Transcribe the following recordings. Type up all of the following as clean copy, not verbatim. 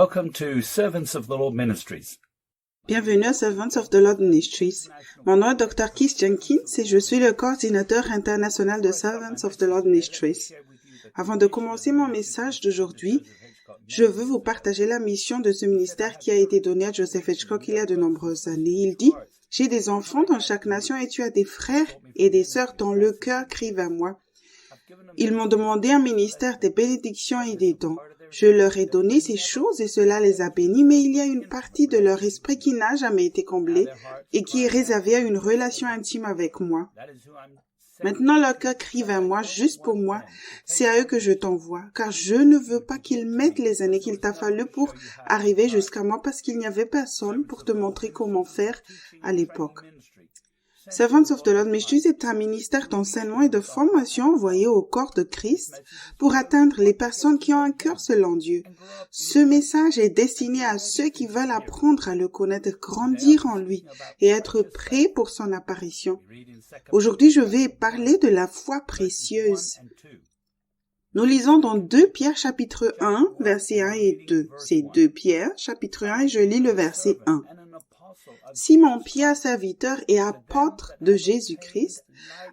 Welcome to Servants of the Lord Ministries. Bienvenue à Servants of the Lord Ministries. Mon nom est Dr. Keith Jenkins et je suis le coordinateur international de Servants of the Lord Ministries. Avant de commencer mon message d'aujourd'hui, je veux vous partager la mission de ce ministère qui a été donné à Joseph Hitchcock il y a de nombreuses années. Il dit « J'ai des enfants dans chaque nation et tu as des frères et des sœurs dont le cœur crie vers moi. Ils m'ont demandé un ministère des bénédictions et des dons. Je leur ai donné ces choses et cela les a bénis, mais il y a une partie de leur esprit qui n'a jamais été comblée et qui est réservée à une relation intime avec moi. Maintenant, leur cœur crie vers moi, juste pour moi. C'est à eux que je t'envoie, car je ne veux pas qu'ils mettent les années qu'il t'a fallu pour arriver jusqu'à moi parce qu'il n'y avait personne pour te montrer comment faire à l'époque. Servants of the Lord Ministries est un ministère d'enseignement et de formation envoyé au corps de Christ pour atteindre les personnes qui ont un cœur selon Dieu. Ce message est destiné à ceux qui veulent apprendre à le connaître, grandir en lui et être prêts pour son apparition. Aujourd'hui, je vais parler de la foi précieuse. Nous lisons dans 2 Pierre chapitre 1, versets 1 et 2. C'est 2 Pierre chapitre 1 et je lis le verset 1. Simon Pierre, serviteur et apôtre de Jésus-Christ,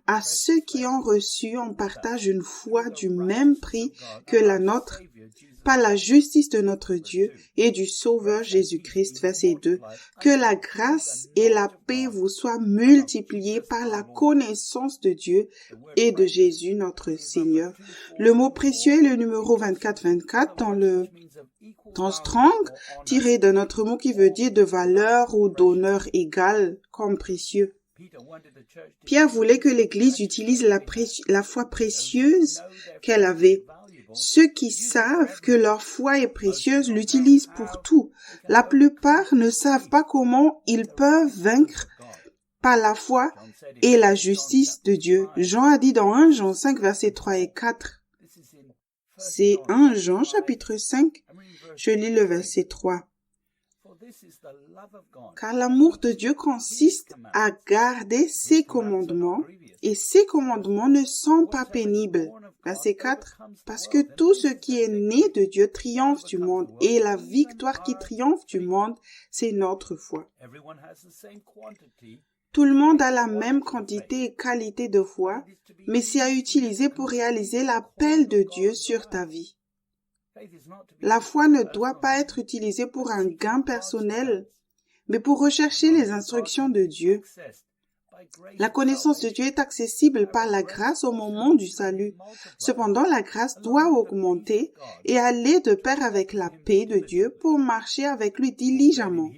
à ceux qui ont reçu en partage une foi du même prix que la nôtre, par la justice de notre Dieu et du Sauveur Jésus-Christ, verset 2, que la grâce et la paix vous soient multipliées par la connaissance de Dieu et de Jésus notre Seigneur. Le mot précieux est le numéro 2424 dans Strong, tiré d'un autre mot qui veut dire de valeur ou d'honneur égal, comme précieux. Pierre voulait que l'Église utilise la foi précieuse qu'elle avait. Ceux qui savent que leur foi est précieuse l'utilisent pour tout. La plupart ne savent pas comment ils peuvent vaincre par la foi et la justice de Dieu. Jean a dit dans 1 Jean 5, versets 3 et 4. C'est 1 Jean, chapitre 5. Je lis le verset 3. Car l'amour de Dieu consiste à garder ses commandements, et ses commandements ne sont pas pénibles. Verset 4. Parce que tout ce qui est né de Dieu triomphe du monde, et la victoire qui triomphe du monde, c'est notre foi. Tout le monde a la même quantité et qualité de foi, mais c'est à utiliser pour réaliser l'appel de Dieu sur ta vie. La foi ne doit pas être utilisée pour un gain personnel, mais pour rechercher les instructions de Dieu. La connaissance de Dieu est accessible par la grâce au moment du salut. Cependant, la grâce doit augmenter et aller de pair avec la paix de Dieu pour marcher avec lui diligemment.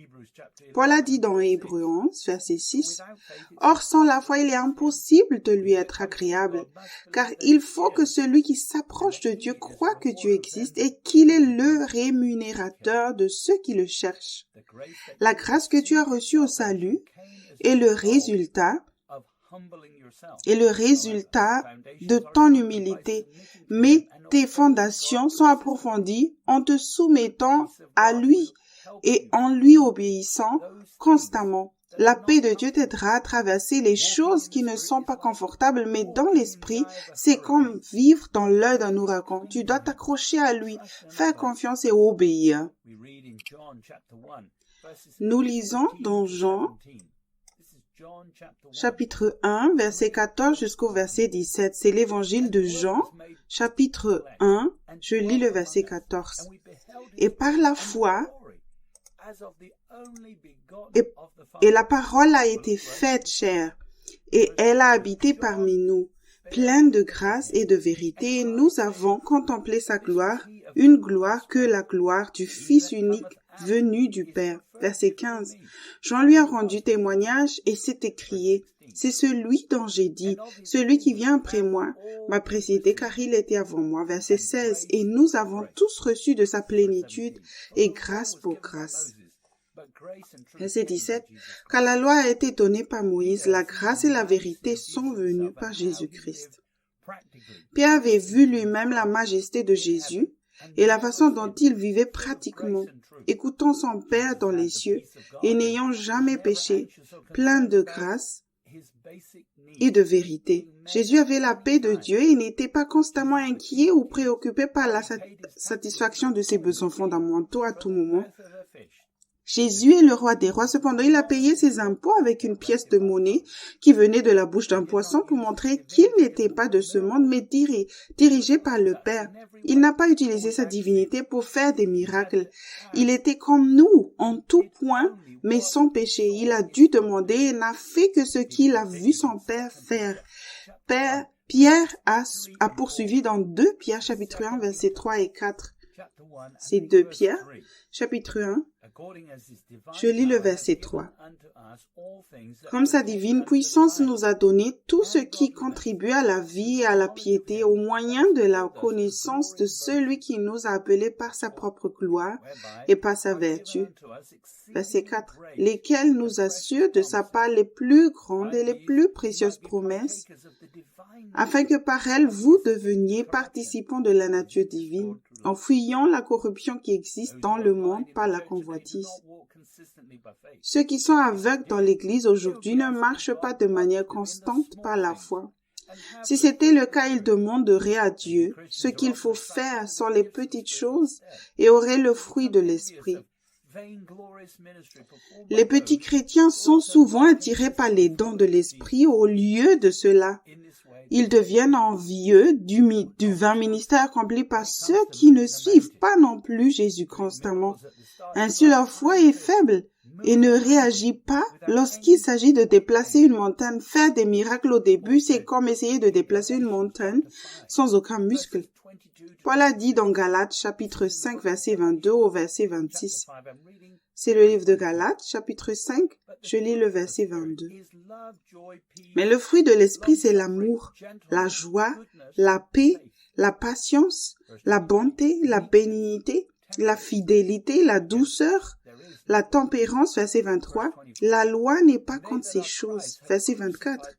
Paul a dit dans Hébreux 11, verset 6, « Or, sans la foi, il est impossible de lui être agréable, car il faut que celui qui s'approche de Dieu croit que Dieu existe et qu'il est le rémunérateur de ceux qui le cherchent. La grâce que tu as reçue au salut est le résultat de ton humilité, mais tes fondations sont approfondies en te soumettant à lui et en lui obéissant constamment. La paix de Dieu t'aidera à traverser les choses qui ne sont pas confortables, mais dans l'esprit, c'est comme vivre dans l'œil d'un ouragan. Tu dois t'accrocher à lui, faire confiance et obéir. Nous lisons dans Jean, chapitre 1, verset 14 jusqu'au verset 17. C'est l'évangile de Jean, chapitre 1, je lis le verset 14. Et par la foi, et la parole a été faite chair, et elle a habité parmi nous, pleine de grâce et de vérité, et nous avons contemplé sa gloire, une gloire que la gloire du Fils unique venu du Père. Verset 15. Jean lui a rendu témoignage et s'est écrié, « C'est celui dont j'ai dit, celui qui vient après moi m'a précédé car il était avant moi. » Verset 16. Et nous avons tous reçu de sa plénitude et grâce pour grâce. Verset 17. Car la loi a été donnée par Moïse, la grâce et la vérité sont venues par Jésus-Christ. Pierre avait vu lui-même la majesté de Jésus et la façon dont il vivait pratiquement, écoutant son Père dans les cieux et n'ayant jamais péché, plein de grâce et de vérité. Jésus avait la paix de Dieu et n'était pas constamment inquiet ou préoccupé par la satisfaction de ses besoins fondamentaux à tout moment. Jésus est le roi des rois, cependant il a payé ses impôts avec une pièce de monnaie qui venait de la bouche d'un poisson pour montrer qu'il n'était pas de ce monde mais dirigé par le Père. Il n'a pas utilisé sa divinité pour faire des miracles. Il était comme nous en tout point mais sans péché. Il a dû demander et n'a fait que ce qu'il a vu son Père faire. Pierre a poursuivi dans 2 Pierre chapitre 1 versets 3 et 4. C'est 2 Pierre chapitre 1. Je lis le verset 3. Comme sa divine puissance nous a donné tout ce qui contribue à la vie et à la piété au moyen de la connaissance de celui qui nous a appelés par sa propre gloire et par sa vertu. Verset 4. Lesquels nous assurent de sa part les plus grandes et les plus précieuses promesses, afin que par elles vous deveniez participants de la nature divine, en fuyant la corruption qui existe dans le monde par la convoitise. Ceux qui sont aveugles dans l'Église aujourd'hui ne marchent pas de manière constante par la foi. Si c'était le cas, ils demanderaient à Dieu ce qu'il faut faire sans les petites choses et auraient le fruit de l'Esprit. Les petits chrétiens sont souvent attirés par les dons de l'Esprit au lieu de cela. Ils deviennent envieux du vain ministère accompli par ceux qui ne suivent pas non plus Jésus constamment. Ainsi, leur foi est faible et ne réagit pas lorsqu'il s'agit de déplacer une montagne. Faire des miracles au début, c'est comme essayer de déplacer une montagne sans aucun muscle. Paul a dit dans Galates chapitre 5 verset 22 au verset 26. C'est le livre de Galates chapitre 5, je lis le verset 22. Mais le fruit de l'esprit, c'est l'amour, la joie, la paix, la patience, la bonté, la bénignité, la fidélité, la douceur, la tempérance, verset 23. La loi n'est pas contre ces choses, verset 24.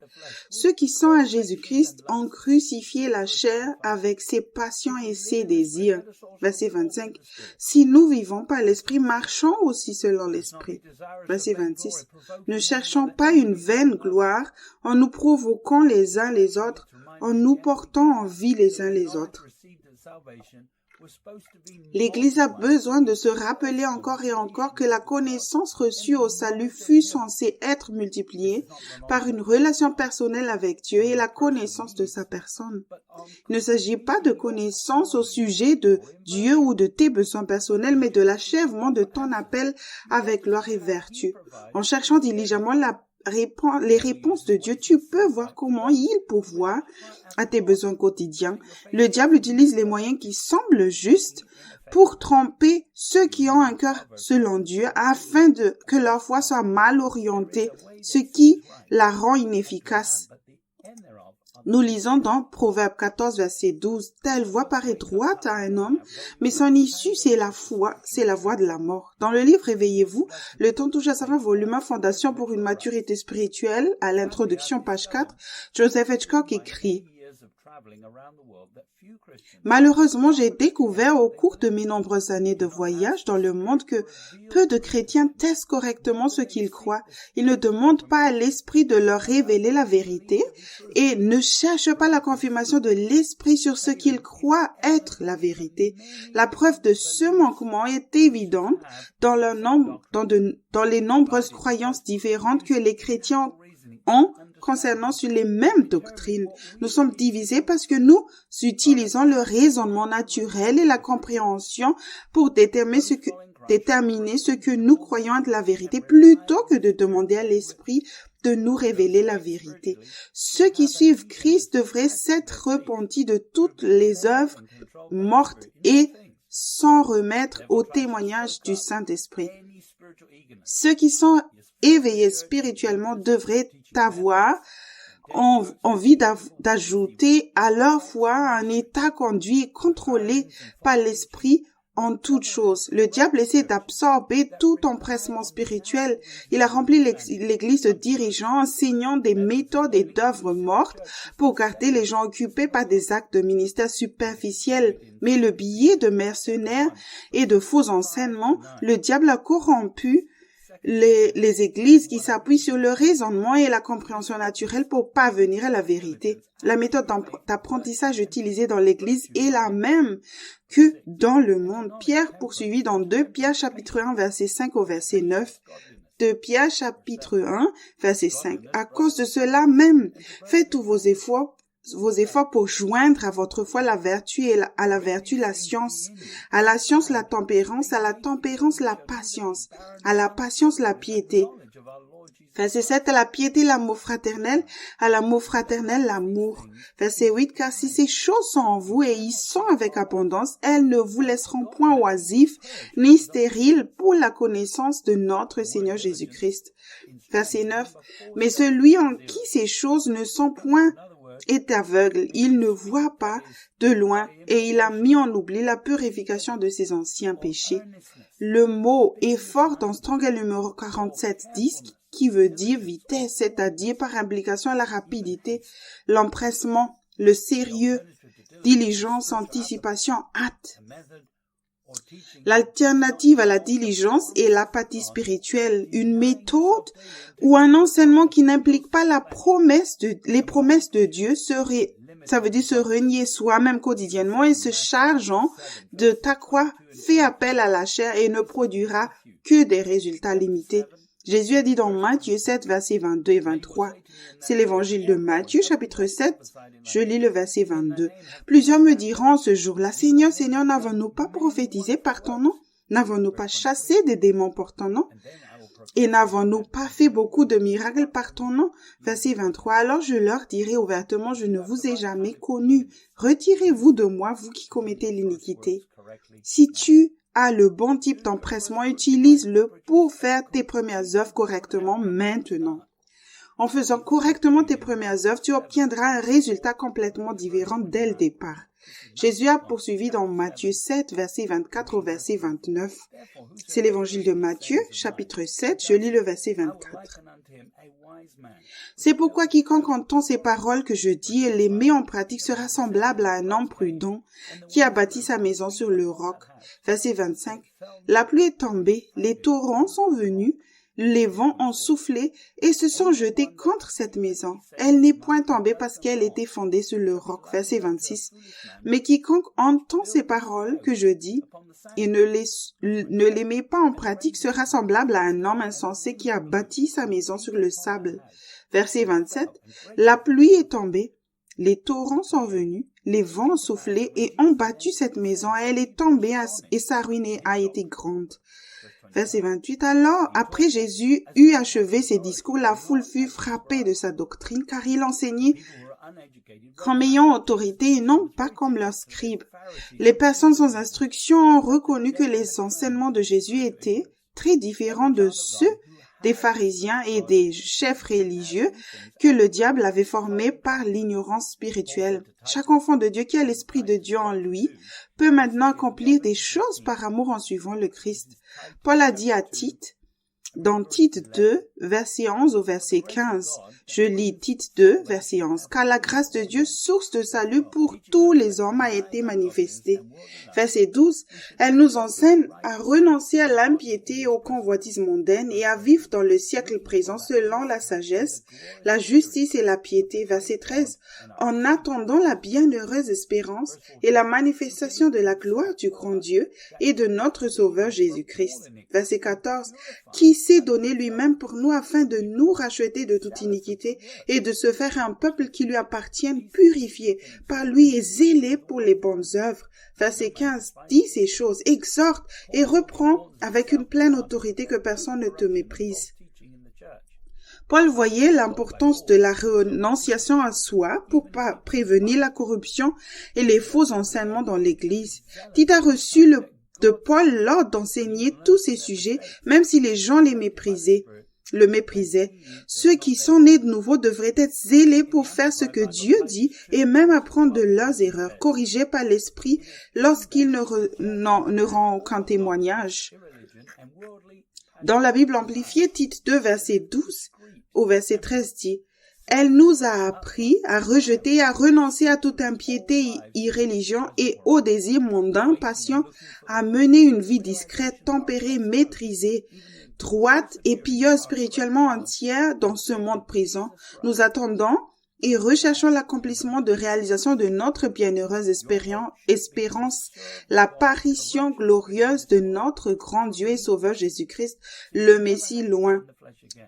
Ceux qui sont à Jésus-Christ ont crucifié la chair avec ses passions et ses désirs, verset 25. Si nous vivons par l'esprit, marchons aussi selon l'esprit, verset 26. Ne cherchons pas une vaine gloire en nous provoquant les uns les autres, en nous portant en vie les uns les autres. L'Église a besoin de se rappeler encore et encore que la connaissance reçue au salut fut censée être multipliée par une relation personnelle avec Dieu et la connaissance de sa personne. Il ne s'agit pas de connaissance au sujet de Dieu ou de tes besoins personnels, mais de l'achèvement de ton appel avec gloire et vertu. En cherchant diligemment les réponses de Dieu, tu peux voir comment il pourvoit à tes besoins quotidiens. Le diable utilise les moyens qui semblent justes pour tromper ceux qui ont un cœur selon Dieu afin que leur foi soit mal orientée, ce qui la rend inefficace. Nous lisons dans Proverbe 14, verset 12, « Telle voie paraît droite à un homme, mais son issue, c'est la voie de la mort. » Dans le livre « Réveillez-vous », le temps touche à sa fin, volume 1, Fondation pour une maturité spirituelle, à l'introduction, page 4, Joseph Hitchcock écrit « Malheureusement, j'ai découvert au cours de mes nombreuses années de voyage dans le monde que peu de chrétiens testent correctement ce qu'ils croient. Ils ne demandent pas à l'Esprit de leur révéler la vérité et ne cherchent pas la confirmation de l'Esprit sur ce qu'ils croient être la vérité. La preuve de ce manquement est évidente dans les nombreuses croyances différentes que les chrétiens ont concernant sur les mêmes doctrines. Nous sommes divisés parce que nous utilisons le raisonnement naturel et la compréhension pour déterminer ce que nous croyons être la vérité plutôt que de demander à l'Esprit de nous révéler la vérité. Ceux qui suivent Christ devraient s'être repentis de toutes les œuvres mortes et s'en remettre au témoignage du Saint-Esprit. Ceux qui sont éveillés spirituellement devraient avoir envie d'ajouter à leur foi un état conduit et contrôlé par l'Esprit en toutes choses. Le diable essaie d'absorber tout empressement spirituel. Il a rempli l'Église de dirigeants enseignant des méthodes et d'œuvres mortes pour garder les gens occupés par des actes de ministère superficiels. Mais le billet de mercenaires et de faux enseignements, le diable a corrompu les églises qui s'appuient sur le raisonnement et la compréhension naturelle pour parvenir à la vérité. La méthode d'apprentissage utilisée dans l'église est la même que dans le monde. Pierre poursuivit dans 2 Pierre chapitre 1 verset 5 au verset 9. 2 Pierre chapitre 1 verset 5. À cause de cela même, faites tous vos efforts pour joindre à votre foi la vertu et à la vertu la science, à la science la tempérance, à la tempérance la patience, à la patience la piété. Verset 7, à la piété l'amour fraternel, à l'amour fraternel l'amour. Verset 8, car si ces choses sont en vous et y sont avec abondance, elles ne vous laisseront point oisifs ni stériles pour la connaissance de notre Seigneur Jésus-Christ. Verset 9, mais celui en qui ces choses ne sont point est aveugle, il ne voit pas de loin et il a mis en oubli la purification de ses anciens péchés. Le mot effort dans Strongel numéro 4710 qui veut dire vitesse, c'est-à-dire par implication la rapidité, l'empressement, le sérieux, diligence, anticipation, hâte. L'alternative à la diligence est l'apathie spirituelle, une méthode ou un enseignement qui n'implique pas les promesses de Dieu ça veut dire se renier soi-même quotidiennement et se chargeant de ta croix fait appel à la chair et ne produira que des résultats limités. Jésus a dit dans Matthieu 7, versets 22 et 23. C'est l'évangile de Matthieu, chapitre 7. Je lis le verset 22. Plusieurs me diront ce jour-là, Seigneur, Seigneur, n'avons-nous pas prophétisé par ton nom? N'avons-nous pas chassé des démons par ton nom? Et n'avons-nous pas fait beaucoup de miracles par ton nom? Verset 23. Alors je leur dirai ouvertement, je ne vous ai jamais connu. Retirez-vous de moi, vous qui commettez l'iniquité. Si tu as le bon type d'empressement, utilise-le pour faire tes premières œuvres correctement maintenant. En faisant correctement tes premières œuvres, tu obtiendras un résultat complètement différent dès le départ. Jésus a poursuivi dans Matthieu 7, verset 24 au verset 29. C'est l'évangile de Matthieu, chapitre 7, je lis le verset 24. C'est pourquoi quiconque entend ces paroles que je dis et les met en pratique sera semblable à un homme prudent qui a bâti sa maison sur le roc. Verset 25. La pluie est tombée, les torrents sont venus, les vents ont soufflé et se sont jetés contre cette maison. Elle n'est point tombée parce qu'elle était fondée sur le roc. Verset 26. Mais quiconque entend ces paroles que je dis et ne les met pas en pratique sera semblable à un homme insensé qui a bâti sa maison sur le sable. Verset 27. La pluie est tombée, les torrents sont venus, les vents ont soufflé et ont battu cette maison. Elle est tombée et sa ruine a été grande. Verset 28. Alors, après Jésus eut achevé ses discours, la foule fut frappée de sa doctrine, car il enseignait comme ayant autorité et non pas comme leurs scribes. Les personnes sans instruction ont reconnu que les enseignements de Jésus étaient très différents de ceux des pharisiens et des chefs religieux que le diable avait formés par l'ignorance spirituelle. Chaque enfant de Dieu qui a l'Esprit de Dieu en lui peut maintenant accomplir des choses par amour en suivant le Christ. Paul a dit à Tite, dans Tite 2, verset 11 au verset 15, je lis Tite 2, verset 11, car la grâce de Dieu, source de salut pour tous les hommes, a été manifestée. Verset 12, elle nous enseigne à renoncer à l'impiété et aux convoitises mondaines et à vivre dans le siècle présent selon la sagesse, la justice et la piété. Verset 13, en attendant la bienheureuse espérance et la manifestation de la gloire du grand Dieu et de notre Sauveur Jésus-Christ. Verset 14, qui s'est donné lui-même pour nous afin de nous racheter de toute iniquité et de se faire un peuple qui lui appartienne, purifié par lui et zélé pour les bonnes œuvres. Verset 15, dis ces choses, exhorte et reprend avec une pleine autorité que personne ne te méprise. Paul voyait l'importance de la renonciation à soi pour prévenir la corruption et les faux enseignements dans l'Église. Tite a reçu de Paul l'ordre d'enseigner tous ces sujets, même si les gens le méprisaient. Ceux qui sont nés de nouveau devraient être zélés pour faire ce que Dieu dit et même apprendre de leurs erreurs, corrigés par l'Esprit lorsqu'ils ne rend aucun témoignage. Dans la Bible amplifiée, Tite 2, verset 12 au verset 13 dit, elle nous a appris à rejeter et à renoncer à toute impiété et irréligion et aux désirs mondains, passion, à mener une vie discrète, tempérée, maîtrisée. droite et pieuse spirituellement entière dans ce monde présent, nous attendons et recherchons l'accomplissement de réalisation de notre bienheureuse espérance, l'apparition glorieuse de notre grand Dieu et Sauveur Jésus-Christ, le Messie loin.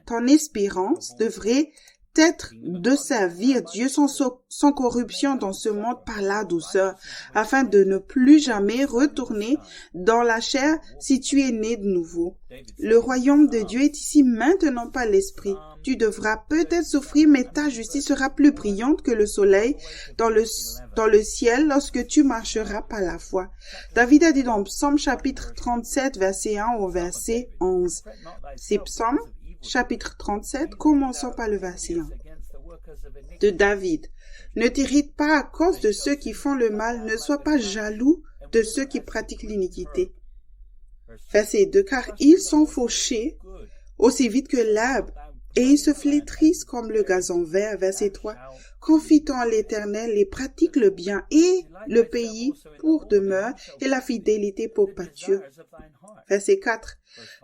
Ton espérance devrait être de servir Dieu sans corruption dans ce monde par la douceur, afin de ne plus jamais retourner dans la chair si tu es né de nouveau. Le royaume de Dieu est ici maintenant par l'esprit. Tu devras peut-être souffrir, mais ta justice sera plus brillante que le soleil dans le ciel lorsque tu marcheras par la foi. David a dit dans Psaume chapitre 37, verset 1 au verset 11. C'est Psaume chapitre 37, commençons par le verset 1. De David. Ne t'irrite pas à cause de ceux qui font le mal, ne sois pas jaloux de ceux qui pratiquent l'iniquité. Verset 2. Car ils sont fauchés aussi vite que l'herbe, et ils se flétrissent comme le gazon vert. Verset 3. Confie-toi en l'Éternel et pratique le bien et le pays pour demeure et la fidélité pour pâture. Verset 4.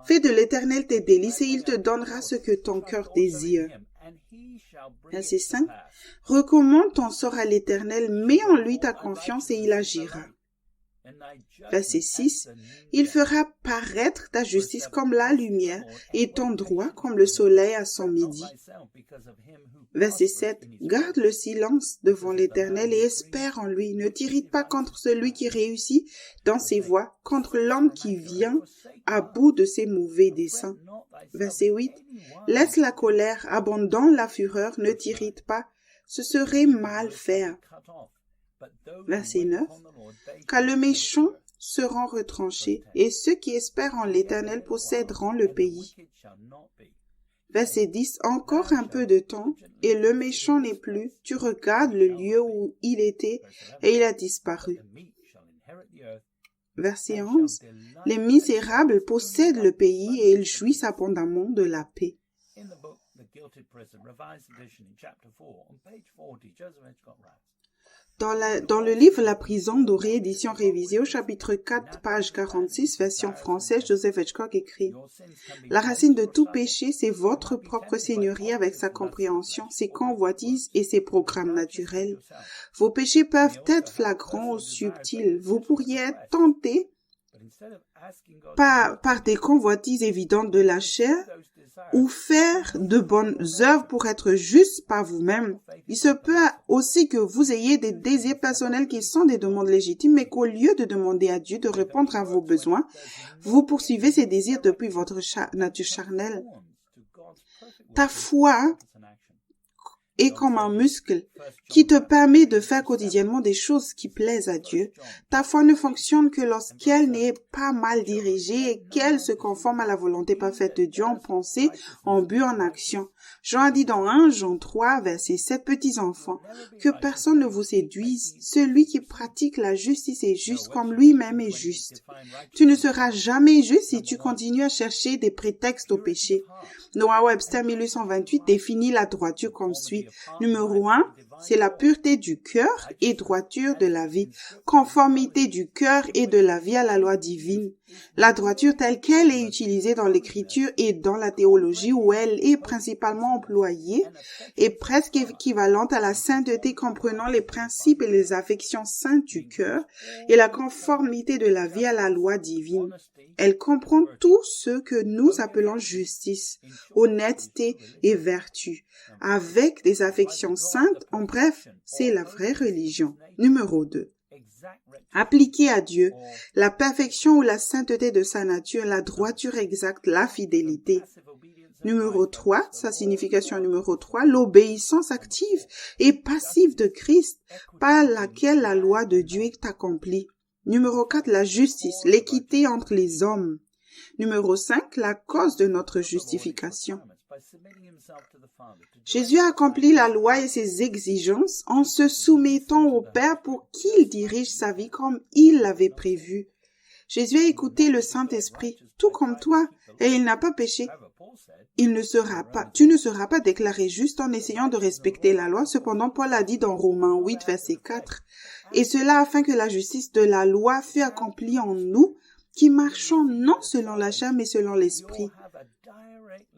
Fais de l'Éternel tes délices et il te donnera ce que ton cœur désire. Verset 5. Recommande ton sort à l'Éternel, mets en lui ta confiance et il agira. Verset 6. Il fera paraître ta justice comme la lumière et ton droit comme le soleil à son midi. Verset 7. Garde le silence devant l'Éternel et espère en lui. Ne t'irrite pas contre celui qui réussit dans ses voies, contre l'homme qui vient à bout de ses mauvais desseins. Verset 8. Laisse la colère, abandonne la fureur, ne t'irrite pas. Ce serait mal faire. Verset 9. Car le méchant seront retranchés et ceux qui espèrent en l'Éternel posséderont le pays. Verset 10. Encore un peu de temps et le méchant n'est plus. Tu regardes le lieu où il était et il a disparu. Verset 11. Les misérables possèdent le pays et ils jouissent abondamment de la paix. Dans le livre La prison dorée, édition révisée, au chapitre 4, page 46, version française, Joseph Hitchcock écrit « La racine de tout péché, c'est votre propre seigneurie avec sa compréhension, ses convoitises et ses programmes naturels. Vos péchés peuvent être flagrants ou subtils. Vous pourriez être tenté par des convoitises évidentes de la chair ou faire de bonnes œuvres pour être juste par vous-même. Il se peut aussi que vous ayez des désirs personnels qui sont des demandes légitimes, mais qu'au lieu de demander à Dieu de répondre à vos besoins, vous poursuivez ces désirs depuis votre nature charnelle. Ta foi est comme un muscle qui te permet de faire quotidiennement des choses qui plaisent à Dieu. Ta foi ne fonctionne que lorsqu'elle n'est pas mal dirigée et qu'elle se conforme à la volonté parfaite de Dieu en pensée, en but, en action. Jean a dit dans 1 Jean 3, verset 7, « Petits enfants, que personne ne vous séduise. Celui qui pratique la justice est juste comme lui-même est juste. » Tu ne seras jamais juste si tu continues à chercher des prétextes au péché. Noah Webster 1828 définit la droiture comme suit. Numéro 1, c'est la pureté du cœur et droiture de la vie. Conformité du cœur et de la vie à la loi divine. La droiture telle qu'elle est utilisée dans l'écriture et dans la théologie où elle est principalement employée est presque équivalente à la sainteté comprenant les principes et les affections saintes du cœur et la conformité de la vie à la loi divine. Elle comprend tout ce que nous appelons justice, honnêteté et vertu, avec des affections saintes. En bref, c'est la vraie religion. Numéro 2. Appliquer à Dieu la perfection ou la sainteté de sa nature, la droiture exacte, la fidélité. Numéro 3, sa signification numéro 3, l'obéissance active et passive de Christ par laquelle la loi de Dieu est accomplie. Numéro 4, la justice, l'équité entre les hommes. Numéro 5, la cause de notre justification. Jésus a accompli la loi et ses exigences en se soumettant au Père pour qu'il dirige sa vie comme il l'avait prévu. Jésus a écouté le Saint-Esprit, tout comme toi, et il n'a pas péché. Tu ne seras pas déclaré juste en essayant de respecter la loi. Cependant, Paul a dit dans Romains 8, verset 4, « Et cela afin que la justice de la loi fût accomplie en nous, qui marchons non selon la chair, mais selon l'Esprit. »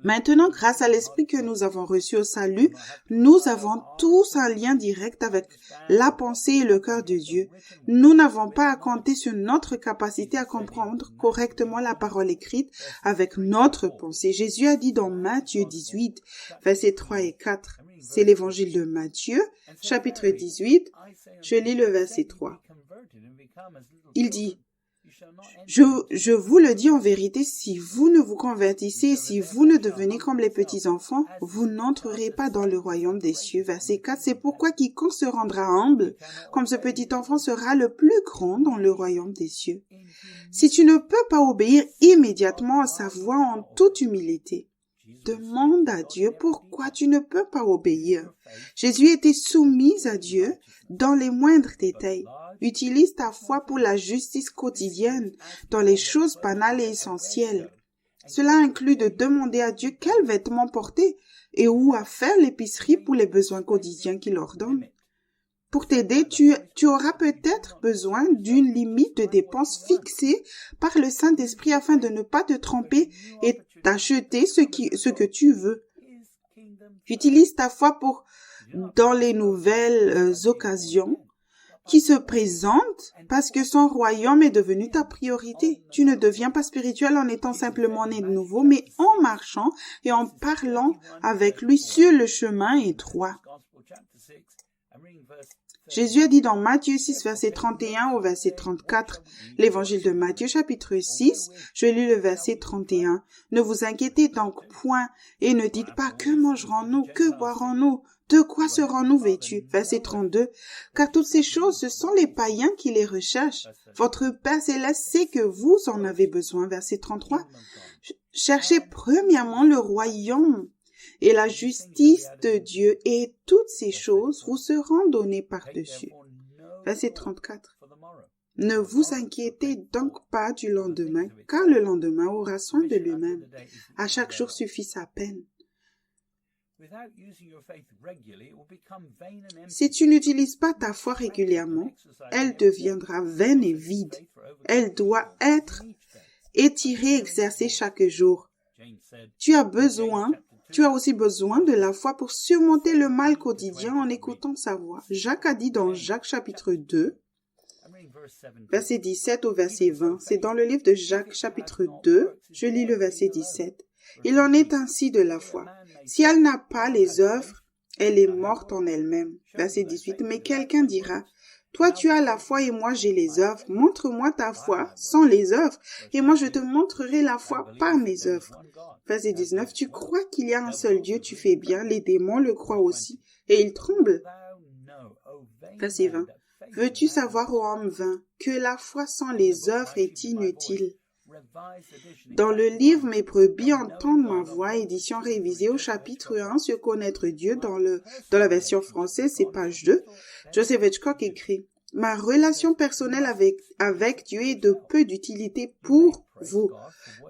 Maintenant, grâce à l'Esprit que nous avons reçu au salut, nous avons tous un lien direct avec la pensée et le cœur de Dieu. Nous n'avons pas à compter sur notre capacité à comprendre correctement la parole écrite avec notre pensée. Jésus a dit dans Matthieu 18, versets 3 et 4. C'est l'évangile de Matthieu, chapitre 18. Je lis le verset 3. Il dit, Je vous le dis en vérité, si vous ne vous convertissez, si vous ne devenez comme les petits-enfants, vous n'entrerez pas dans le royaume des cieux. Verset 4, c'est pourquoi quiconque se rendra humble, comme ce petit enfant sera le plus grand dans le royaume des cieux. Si tu ne peux pas obéir immédiatement à sa voix en toute humilité, demande à Dieu pourquoi tu ne peux pas obéir. Jésus était soumis à Dieu dans les moindres détails. Utilise ta foi pour la justice quotidienne dans les choses banales et essentielles. Cela inclut de demander à Dieu quels vêtements porter et où à faire l'épicerie pour les besoins quotidiens qu'il ordonne. Pour t'aider, tu auras peut-être besoin d'une limite de dépenses fixée par le Saint-Esprit afin de ne pas te tromper et d'acheter ce que tu veux. Utilise ta foi dans les nouvelles occasions qui se présentent parce que son royaume est devenu ta priorité. Tu ne deviens pas spirituel en étant simplement né de nouveau, mais en marchant et en parlant avec lui sur le chemin étroit. Jésus a dit dans Matthieu 6, verset 31 au verset 34, l'évangile de Matthieu, chapitre 6, je lis le verset 31. Ne vous inquiétez donc point et ne dites pas que mangerons-nous, que boirons-nous, de quoi serons-nous vêtus? Verset 32. Car toutes ces choses, ce sont les païens qui les recherchent. Votre Père céleste sait que vous en avez besoin. Verset 33. Cherchez premièrement le royaume et la justice de Dieu, et toutes ces choses vous seront données par-dessus. Verset 34. Ne vous inquiétez donc pas du lendemain, car le lendemain aura soin de lui-même. À chaque jour suffit sa peine. Si tu n'utilises pas ta foi régulièrement, elle deviendra vaine et vide. Elle doit être étirée, exercée chaque jour. Tu as aussi besoin de la foi pour surmonter le mal quotidien en écoutant sa voix. Jacques a dit dans Jacques chapitre 2, verset 17 au verset 20. C'est dans le livre de Jacques chapitre 2, je lis le verset 17. Il en est ainsi de la foi. Si elle n'a pas les œuvres, elle est morte en elle-même. Verset 18. Mais quelqu'un dira, toi tu as la foi et moi j'ai les œuvres. Montre-moi ta foi sans les œuvres et moi je te montrerai la foi par mes œuvres. Verset 19. Tu crois qu'il y a un seul Dieu, tu fais bien. Les démons le croient aussi et ils tremblent. Verset 20. Veux-tu savoir, ô homme vain, que la foi sans les œuvres est inutile? Dans le livre Mes brebis entendent ma voix, édition révisée au chapitre 1 sur connaître Dieu, dans la version française, c'est page 2, Joseph Hitchcock écrit « Ma relation personnelle avec Dieu est de peu d'utilité pour vous,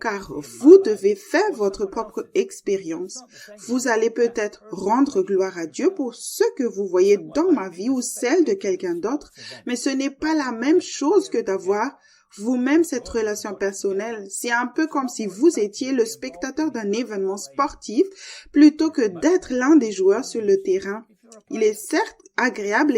car vous devez faire votre propre expérience. Vous allez peut-être rendre gloire à Dieu pour ce que vous voyez dans ma vie ou celle de quelqu'un d'autre, mais ce n'est pas la même chose que d'avoir vous-même cette relation personnelle. C'est un peu comme si vous étiez le spectateur d'un événement sportif plutôt que d'être l'un des joueurs sur le terrain. Il est certes agréable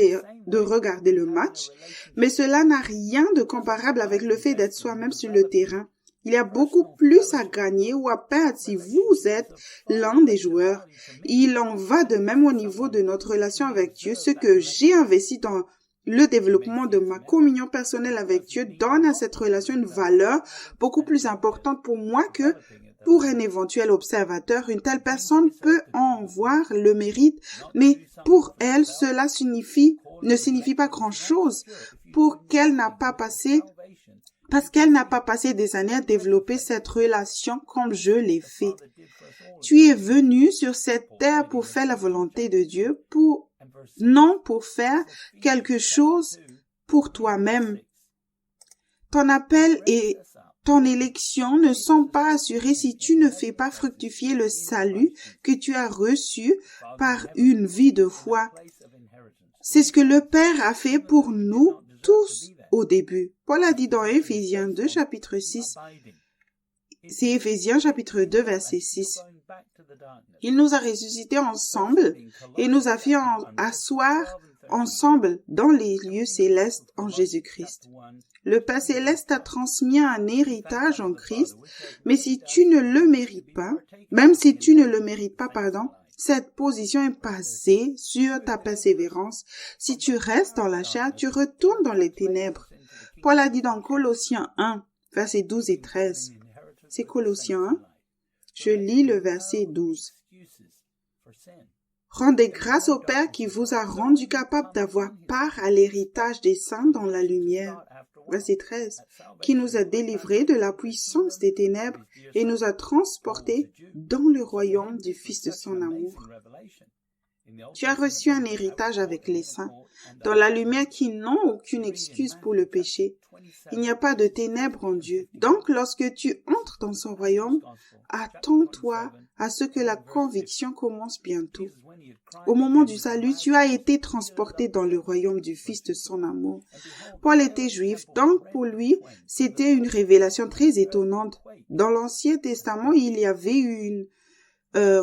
de regarder le match, mais cela n'a rien de comparable avec le fait d'être soi-même sur le terrain. Il y a beaucoup plus à gagner ou à perdre si vous êtes l'un des joueurs. Il en va de même au niveau de notre relation avec Dieu. Ce que j'ai investi dans le développement de ma communion personnelle avec Dieu donne à cette relation une valeur beaucoup plus importante pour moi que pour un éventuel observateur. Une telle personne peut en voir le mérite, mais pour elle, cela ne signifie pas grand-chose parce qu'elle n'a pas passé des années à développer cette relation comme je l'ai fait. Tu es venu sur cette terre pour faire la volonté de Dieu, non pour faire quelque chose pour toi-même. Ton appel et ton élection ne sont pas assurés si tu ne fais pas fructifier le salut que tu as reçu par une vie de foi. C'est ce que le Père a fait pour nous tous au début. Paul a dit dans Éphésiens 2, chapitre 6. C'est Éphésiens, chapitre 2, verset 6. Il nous a ressuscités ensemble et nous a fait asseoir ensemble dans les lieux célestes en Jésus-Christ. Le Père céleste t'a transmis un héritage en Christ, mais si tu ne le mérites pas, cette position est basée sur ta persévérance. Si tu restes dans la chair, tu retournes dans les ténèbres. Paul a dit dans Colossiens 1, versets 12 et 13. C'est Colossiens 1. Je lis le verset 12. Rendez grâce au Père qui vous a rendu capable d'avoir part à l'héritage des saints dans la lumière. Verset 13. Qui nous a délivrés de la puissance des ténèbres et nous a transportés dans le royaume du Fils de son amour. Tu as reçu un héritage avec les saints, dans la lumière qui n'ont aucune excuse pour le péché. Il n'y a pas de ténèbres en Dieu. Donc, lorsque tu entres dans son royaume, attends-toi à ce que la conviction commence bientôt. Au moment du salut, tu as été transporté dans le royaume du Fils de son amour. Paul était juif, donc pour lui, c'était une révélation très étonnante. Dans l'Ancien Testament, il y avait une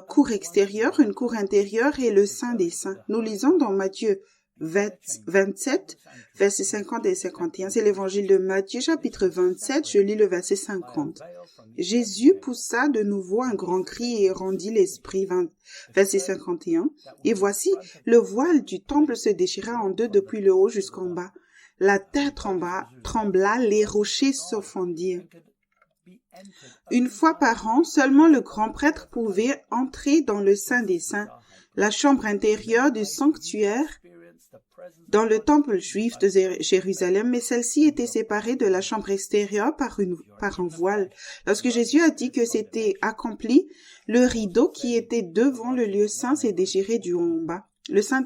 cour extérieure, une cour intérieure et le Saint des Saints. Nous lisons dans Matthieu 27, versets 50 et 51. C'est l'évangile de Matthieu, chapitre 27, je lis le verset 50. Jésus poussa de nouveau un grand cri et rendit l'esprit. Verset 51. Et voici, le voile du temple se déchira en deux depuis le haut jusqu'en bas. La terre trembla, les rochers se fendirent. Une fois par an, seulement le grand prêtre pouvait entrer dans le Saint des Saints, la chambre intérieure du sanctuaire, dans le temple juif de Jérusalem, mais celle-ci était séparée de la chambre extérieure par un voile. Lorsque Jésus a dit que c'était accompli, le rideau qui était devant le lieu saint s'est déchiré du haut en bas. Le Saint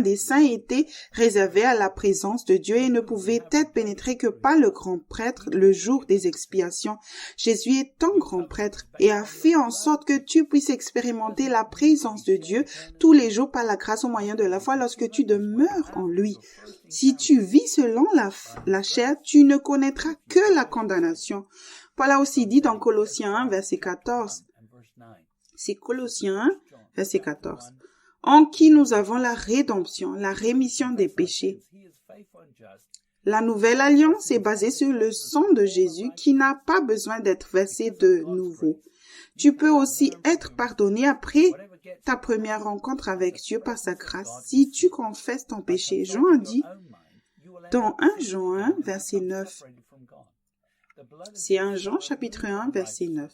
des Saints était réservé à la présence de Dieu et ne pouvait être pénétré que par le grand prêtre le jour des expiations. Jésus est ton grand prêtre et a fait en sorte que tu puisses expérimenter la présence de Dieu tous les jours par la grâce au moyen de la foi lorsque tu demeures en lui. Si tu vis selon la chair, tu ne connaîtras que la condamnation. Paul a aussi dit dans Colossiens 1, verset 14. C'est Colossiens 1, verset 14. En qui nous avons la rédemption, la rémission des péchés. La nouvelle alliance est basée sur le sang de Jésus qui n'a pas besoin d'être versé de nouveau. Tu peux aussi être pardonné après ta première rencontre avec Dieu par sa grâce si tu confesses ton péché. Jean a dit dans 1 Jean 1, verset 9. C'est 1 Jean, chapitre 1, verset 9.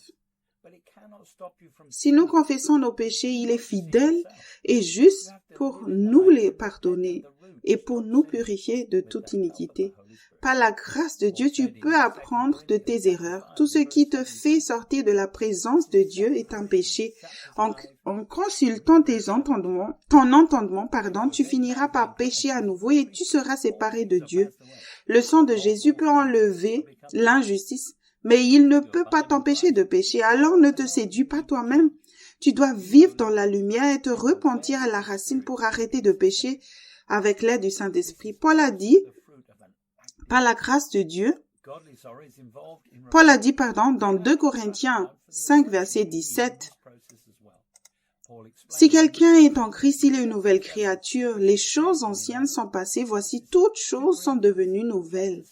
Si nous confessons nos péchés, il est fidèle et juste pour nous les pardonner et pour nous purifier de toute iniquité. Par la grâce de Dieu, tu peux apprendre de tes erreurs. Tout ce qui te fait sortir de la présence de Dieu est un péché. En consultant ton entendement, tu finiras par pécher à nouveau et tu seras séparé de Dieu. Le sang de Jésus peut enlever l'injustice, mais il ne peut pas t'empêcher de pécher. Alors ne te séduis pas toi-même. Tu dois vivre dans la lumière et te repentir à la racine pour arrêter de pécher avec l'aide du Saint-Esprit. Paul a dit, par la grâce de Dieu, dans 2 Corinthiens 5, verset 17, si quelqu'un est en Christ, il est une nouvelle créature. Les choses anciennes sont passées, voici toutes choses sont devenues nouvelles.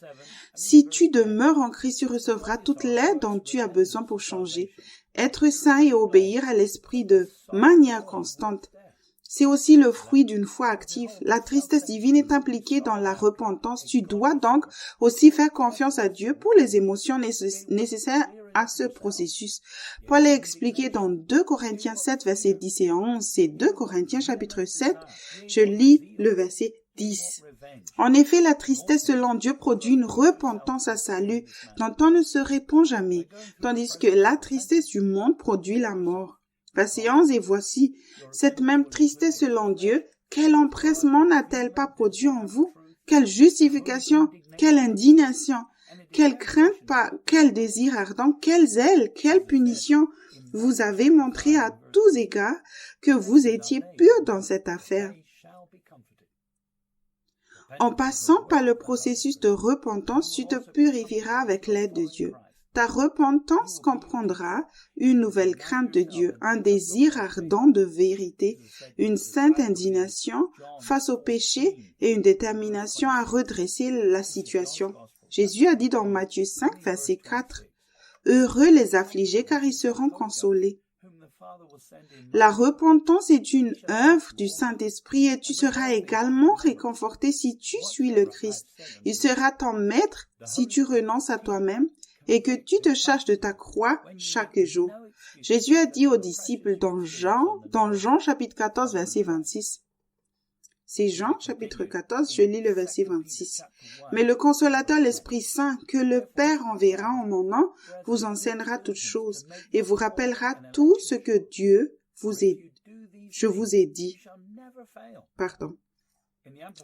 Si tu demeures en Christ, tu recevras toute l'aide dont tu as besoin pour changer. Être saint et obéir à l'esprit de manière constante. C'est aussi le fruit d'une foi active. La tristesse divine est impliquée dans la repentance. Tu dois donc aussi faire confiance à Dieu pour les émotions nécessaires à ce processus. Paul a expliqué dans 2 Corinthiens 7, versets 10 et 11. C'est 2 Corinthiens chapitre 7. Je lis le verset 10. En effet, la tristesse selon Dieu produit une repentance à salut dont on ne se répand jamais, tandis que la tristesse du monde produit la mort. Verset 11, et voici, cette même tristesse selon Dieu, quel empressement n'a-t-elle pas produit en vous? Quelle justification, quelle indignation, quelle crainte, quel désir ardent, quel zèle, quelle punition. Vous avez montré à tous égards que vous étiez purs dans cette affaire. En passant par le processus de repentance, tu te purifieras avec l'aide de Dieu. Ta repentance comprendra une nouvelle crainte de Dieu, un désir ardent de vérité, une sainte indignation face au péché et une détermination à redresser la situation. Jésus a dit dans Matthieu 5, verset 4, « Heureux les affligés car ils seront consolés. » La repentance est une œuvre du Saint-Esprit et tu seras également réconforté si tu suis le Christ. Il sera ton maître si tu renonces à toi-même et que tu te charges de ta croix chaque jour. Jésus a dit aux disciples dans Jean chapitre 14, verset 26. C'est Jean chapitre 14, je lis le verset 26. Mais le consolateur, l'Esprit Saint, que le Père enverra en mon nom, vous enseignera toutes choses et vous rappellera tout ce que je vous ai dit.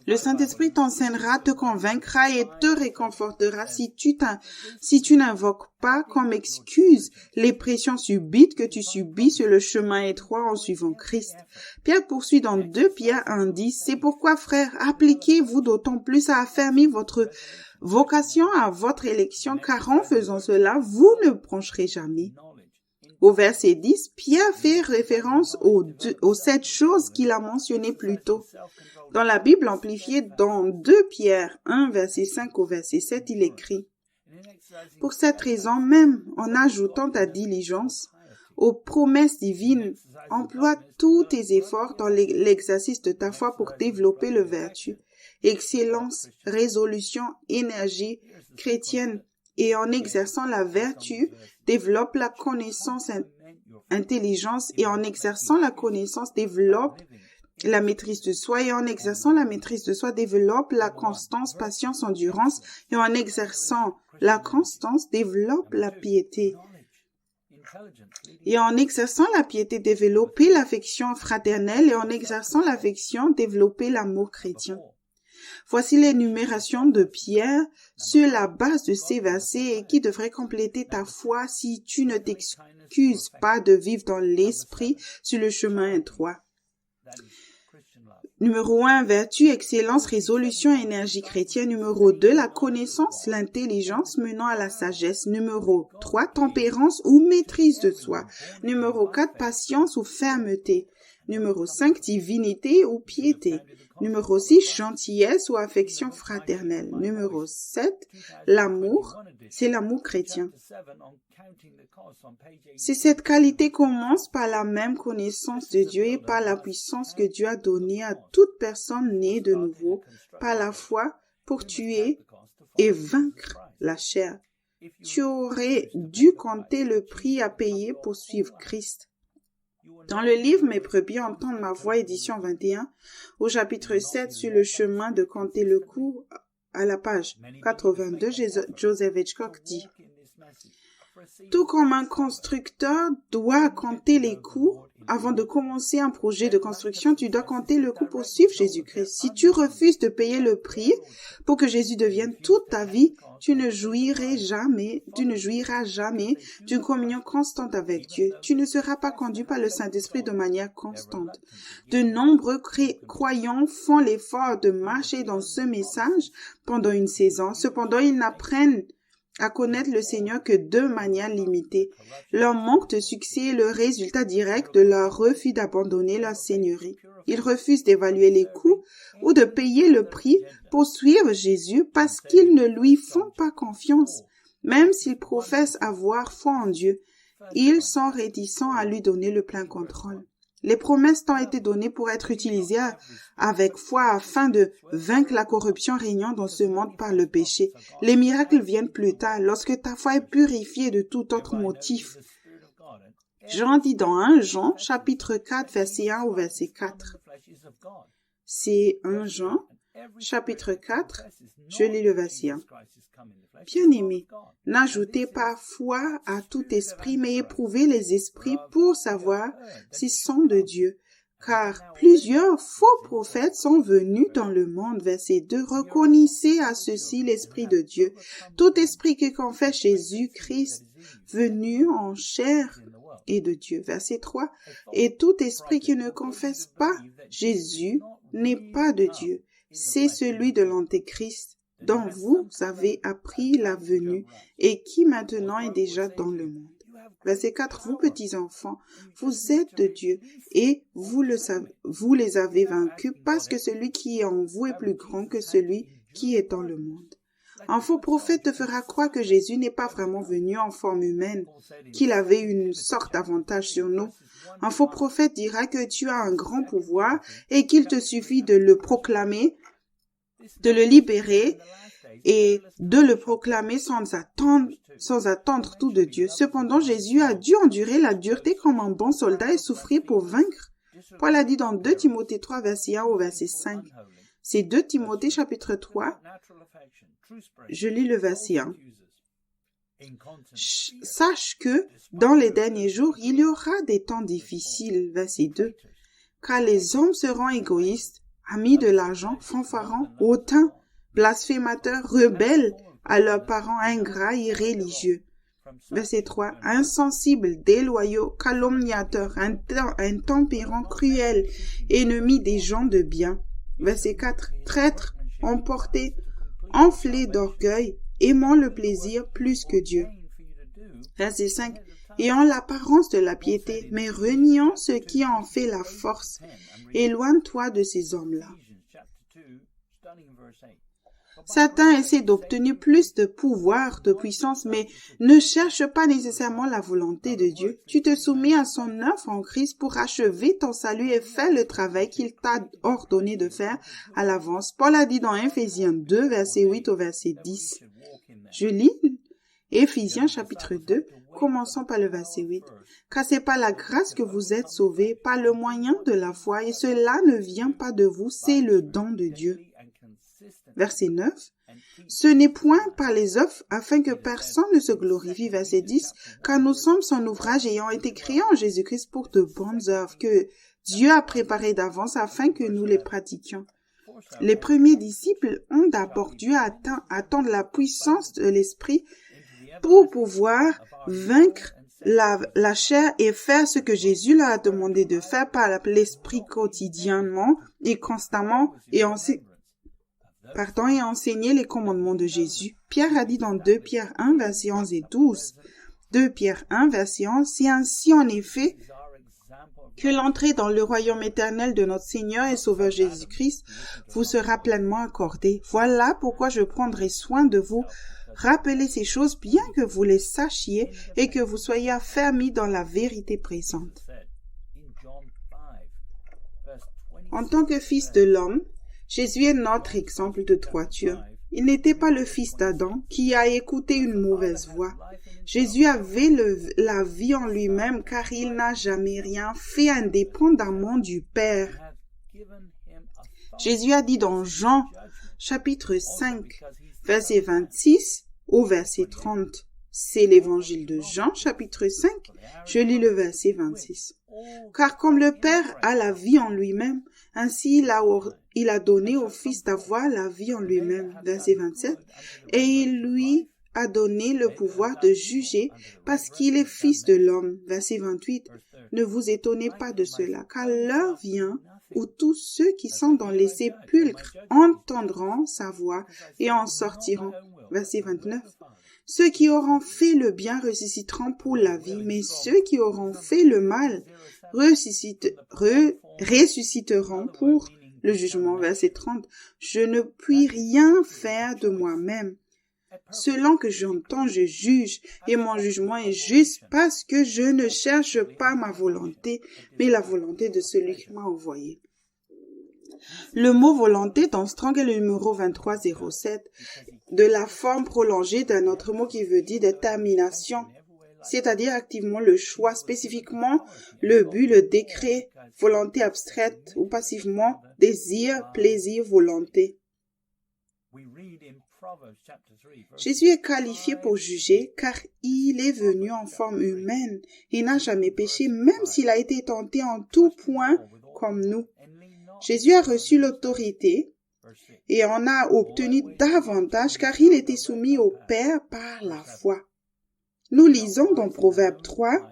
Le Saint-Esprit t'enseignera, te convaincra et te réconfortera si tu n'invoques pas comme excuse les pressions subites que tu subis sur le chemin étroit en suivant Christ. Pierre poursuit dans 2 Pierre 1:10. C'est pourquoi, frères, appliquez-vous d'autant plus à affermir votre vocation à votre élection, car en faisant cela, vous ne broncherez jamais. Au verset 10, Pierre fait référence aux 7 choses qu'il a mentionnées plus tôt. Dans la Bible amplifiée, dans 2 Pierre 1, verset 5 au verset 7, il écrit « Pour cette raison même, en ajoutant ta diligence aux promesses divines, emploie tous tes efforts dans l'exercice de ta foi pour développer le vertu, excellence, résolution, énergie chrétienne, et en exerçant la vertu, développe la connaissance, intelligence, et en exerçant la connaissance, développe la maîtrise de soi, et en exerçant la maîtrise de soi, développe la constance, patience, endurance, et en exerçant la constance, développe la piété. Et en exerçant la piété, développer l'affection fraternelle, et en exerçant l'affection, développer l'amour chrétien. Voici l'énumération de Pierre sur la base de ces versets et qui devrait compléter ta foi si tu ne t'excuses pas de vivre dans l'esprit sur le chemin étroit. Numéro 1, vertu, excellence, résolution, énergie chrétienne. Numéro 2, la connaissance, l'intelligence menant à la sagesse. Numéro 3, tempérance ou maîtrise de soi. Numéro 4, patience ou fermeté. Numéro 5, divinité ou piété. Numéro 6, gentillesse ou affection fraternelle. Numéro 7, l'amour, c'est l'amour chrétien. Si cette qualité commence par la même connaissance de Dieu et par la puissance que Dieu a donnée à toute personne née de nouveau, par la foi, pour tuer et vaincre la chair. Tu aurais dû compter le prix à payer pour suivre Christ. Dans le livre « Mes brebis entendent ma voix » édition 21, au chapitre 7 sur le chemin de compter le coup, à la page 82, Joseph Hitchcock dit « Tout comme un constructeur doit compter les coûts avant de commencer un projet de construction, tu dois compter le coût pour suivre Jésus-Christ. Si tu refuses de payer le prix pour que Jésus devienne toute ta vie, tu ne jouiras jamais d'une communion constante avec Dieu. Tu ne seras pas conduit par le Saint-Esprit de manière constante. De nombreux croyants font l'effort de marcher dans ce message pendant une saison. Cependant, ils n'apprennent à connaître le Seigneur que de manière limitée. Leur manque de succès est le résultat direct de leur refus d'abandonner leur seigneurie. Ils refusent d'évaluer les coûts ou de payer le prix pour suivre Jésus parce qu'ils ne lui font pas confiance. Même s'ils professent avoir foi en Dieu, ils sont réticents à lui donner le plein contrôle. Les promesses t'ont été données pour être utilisées avec foi afin de vaincre la corruption régnant dans ce monde par le péché. Les miracles viennent plus tard, lorsque ta foi est purifiée de tout autre motif. Jean dit dans 1 Jean, chapitre 4, verset 1 au verset 4. C'est 1 Jean, chapitre 4, je lis le verset 1. Bien-aimés, n'ajoutez pas foi à tout esprit, mais éprouvez les esprits pour savoir s'ils sont de Dieu. Car plusieurs faux prophètes sont venus dans le monde. Verset 2. Reconnaissez à ceci l'Esprit de Dieu. Tout esprit qui confesse Jésus-Christ venu en chair est de Dieu. Verset 3. Et tout esprit qui ne confesse pas Jésus n'est pas de Dieu. C'est celui de l'Antéchrist. dont vous avez appris la venue et qui maintenant est déjà dans le monde. Verset 4, vous petits enfants, vous êtes de Dieu et vous les avez vaincus parce que celui qui est en vous est plus grand que celui qui est dans le monde. Un faux prophète te fera croire que Jésus n'est pas vraiment venu en forme humaine, qu'il avait une sorte d'avantage sur nous. Un faux prophète dira que tu as un grand pouvoir et qu'il te suffit de le proclamer, de le libérer et de le proclamer sans attendre tout de Dieu. Cependant, Jésus a dû endurer la dureté comme un bon soldat et souffrir pour vaincre. Paul a dit dans 2 Timothée 3, verset 1 au verset 5. C'est 2 Timothée chapitre 3. Je lis le verset 1. Sache que dans les derniers jours, il y aura des temps difficiles, verset 2, car les hommes seront égoïstes, amis de l'argent, fanfarons, hautains, blasphémateurs, rebelles à leurs parents, ingrats, irréligieux. Verset 3, insensibles, déloyaux, calomniateurs, intempérants, cruels, ennemis des gens de bien. Verset 4, traîtres, emportés, enflés d'orgueil, aimant le plaisir plus que Dieu. Verset 5, ayant l'apparence de la piété, mais reniant ce qui en fait la force. Éloigne-toi de ces hommes-là. Satan essaie d'obtenir plus de pouvoir, de puissance, mais ne cherche pas nécessairement la volonté de Dieu. Tu te soumets à son œuvre en Christ pour achever ton salut et faire le travail qu'il t'a ordonné de faire à l'avance. Paul a dit dans Éphésiens 2, verset 8 au verset 10. Je lis Éphésiens chapitre 2, commençons par le verset 8. Car c'est par la grâce que vous êtes sauvés, par le moyen de la foi, et cela ne vient pas de vous, c'est le don de Dieu. Verset 9. Ce n'est point par les œuvres afin que personne ne se glorifie. Verset 10. Car nous sommes son ouvrage ayant été créés en Jésus-Christ pour de bonnes œuvres que Dieu a préparées d'avance afin que nous les pratiquions. Les premiers disciples ont d'abord dû attendre la puissance de l'Esprit pour pouvoir vaincre la chair et faire ce que Jésus leur a demandé de faire par l'Esprit quotidiennement et constamment et enseigner les commandements de Jésus. Pierre a dit dans 2 Pierre 1, verset 11 et 12. 2 Pierre 1, verset 11, c'est ainsi en effet que l'entrée dans le royaume éternel de notre Seigneur et Sauveur Jésus-Christ vous sera pleinement accordée. Voilà pourquoi je prendrai soin de vous rappeler ces choses bien que vous les sachiez et que vous soyez affermis dans la vérité présente. En tant que fils de l'homme, Jésus est notre exemple de droiture. Il n'était pas le fils d'Adam qui a écouté une mauvaise voix. Jésus avait la vie en lui-même car il n'a jamais rien fait indépendamment du Père. Jésus a dit dans Jean chapitre 5, verset 26 au verset 30. C'est l'évangile de Jean chapitre 5. Je lis le verset 26. Car comme le Père a la vie en lui-même, ainsi il a donné au Fils d'avoir la vie en lui-même. Verset 27. Et il lui a donné le pouvoir de juger parce qu'il est Fils de l'homme. Verset 28. Ne vous étonnez pas de cela, car l'heure vient où tous ceux qui sont dans les sépulcres entendront sa voix et en sortiront. Verset 29. Ceux qui auront fait le bien ressusciteront pour la vie, mais ceux qui auront fait le mal ressusciteront pour le jugement. Verset 30. Je ne puis rien faire de moi-même. Selon que j'entends, je juge, et mon jugement est juste parce que je ne cherche pas ma volonté, mais la volonté de celui qui m'a envoyé. Le mot volonté dans Strong est le numéro 2307, de la forme prolongée d'un autre mot qui veut dire détermination, c'est-à-dire activement le choix, spécifiquement le but, le décret, volonté abstraite ou passivement désir, plaisir, volonté. Jésus est qualifié pour juger car il est venu en forme humaine et n'a jamais péché, même s'il a été tenté en tout point comme nous. Jésus a reçu l'autorité et en a obtenu davantage car il était soumis au Père par la foi. Nous lisons dans Proverbe 3,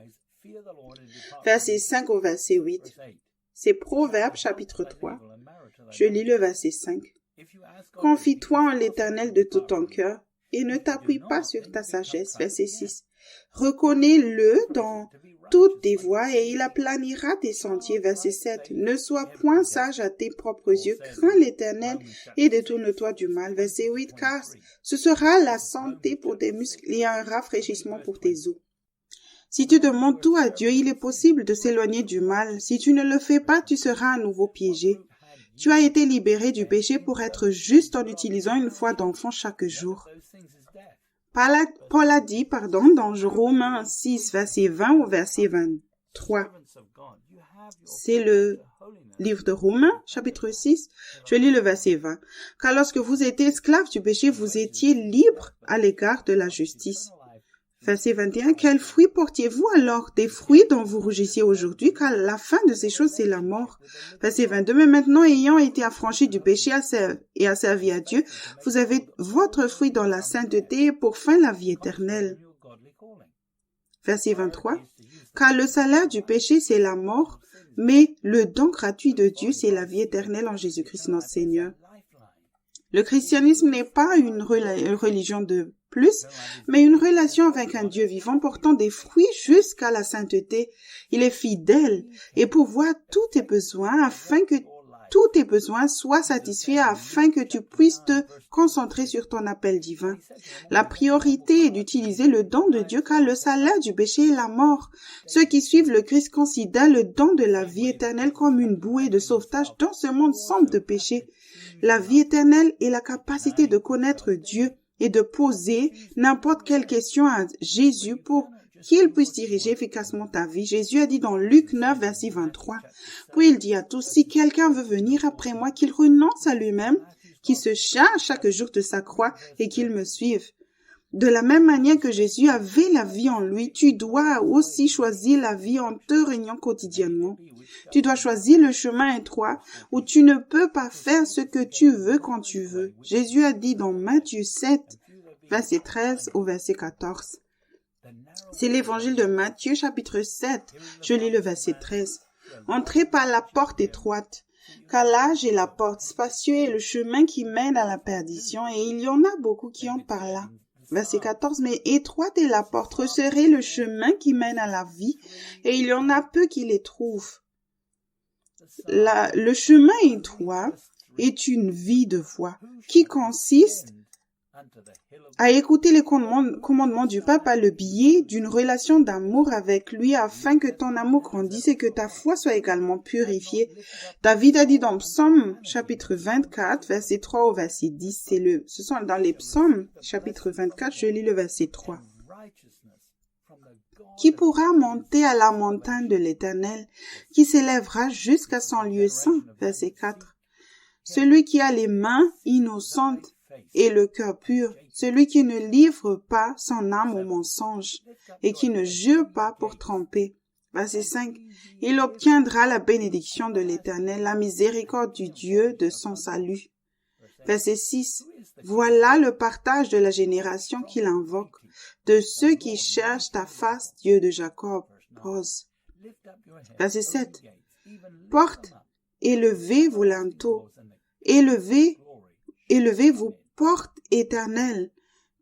verset 5 au verset 8. C'est Proverbe chapitre 3. Je lis le verset 5. Confie-toi en l'Éternel de tout ton cœur et ne t'appuie pas sur ta sagesse. Verset 6. Reconnais-le dans toutes tes voies et il aplanira tes sentiers. Verset 7. Ne sois point sage à tes propres yeux. Crains l'Éternel et détourne-toi du mal. Verset 8. Car ce sera la santé pour tes muscles et un rafraîchissement pour tes os. Si tu demandes tout à Dieu, il est possible de s'éloigner du mal. Si tu ne le fais pas, tu seras à nouveau piégé. Tu as été libéré du péché pour être juste en utilisant une foi d'enfant chaque jour. Paul a dit, dans Romains 6, verset 20 au verset 23. C'est le livre de Romains, chapitre 6. Je lis le verset 20. Car lorsque vous étiez esclaves du péché, vous étiez libres à l'égard de la justice. Verset 21. Quels fruits portiez-vous alors? Des fruits dont vous rougissiez aujourd'hui, car la fin de ces choses, c'est la mort. Verset 22. Mais maintenant, ayant été affranchis du péché et asservis à Dieu, vous avez votre fruit dans la sainteté et pour fin la vie éternelle. Verset 23. Car le salaire du péché, c'est la mort, mais le don gratuit de Dieu, c'est la vie éternelle en Jésus-Christ notre Seigneur. Le christianisme n'est pas une religion de plus, mais une relation avec un Dieu vivant portant des fruits jusqu'à la sainteté. Il est fidèle et pourvoit tous tes besoins afin que tous tes besoins soient satisfaits afin que tu puisses te concentrer sur ton appel divin. La priorité est d'utiliser le don de Dieu car le salaire du péché est la mort. Ceux qui suivent le Christ considèrent le don de la vie éternelle comme une bouée de sauvetage dans ce monde sombre de péché. La vie éternelle est la capacité de connaître Dieu et de poser n'importe quelle question à Jésus pour qu'il puisse diriger efficacement ta vie. Jésus a dit dans Luc 9, verset 23, puis il dit à tous, si quelqu'un veut venir après moi, qu'il renonce à lui-même, qu'il se charge chaque jour de sa croix et qu'il me suive. De la même manière que Jésus avait la vie en lui, tu dois aussi choisir la vie en te régnant quotidiennement. Tu dois choisir le chemin étroit où tu ne peux pas faire ce que tu veux quand tu veux. Jésus a dit dans Matthieu 7, verset 13 au verset 14. C'est l'évangile de Matthieu, chapitre 7. Je lis le verset 13. Entrez par la porte étroite, car large est la porte, spacieux est le chemin qui mène à la perdition, et il y en a beaucoup qui entrent par là. Verset 14, mais étroite est la porte, resserrez le chemin qui mène à la vie, et il y en a peu qui les trouvent. Le chemin étroit est une vie de foi qui consiste à écouter les commandements du Père par le biais d'une relation d'amour avec lui afin que ton amour grandisse et que ta foi soit également purifiée. David a dit dans Psaume chapitre 24, verset 3 au verset 10, ce sont dans les Psaumes chapitre 24, je lis le verset 3. Qui pourra monter à la montagne de l'Éternel, qui s'élèvera jusqu'à son lieu saint, verset 4. Celui qui a les mains innocentes et le cœur pur, celui qui ne livre pas son âme au mensonge et qui ne jure pas pour tromper. Verset 5. Il obtiendra la bénédiction de l'Éternel, la miséricorde du Dieu de son salut. Verset 6. Voilà le partage de la génération qu'il invoque, de ceux qui cherchent ta face, Dieu de Jacob. Pause. Verset 7. Porte, élevez vos linteaux, élevez vos portes éternelles,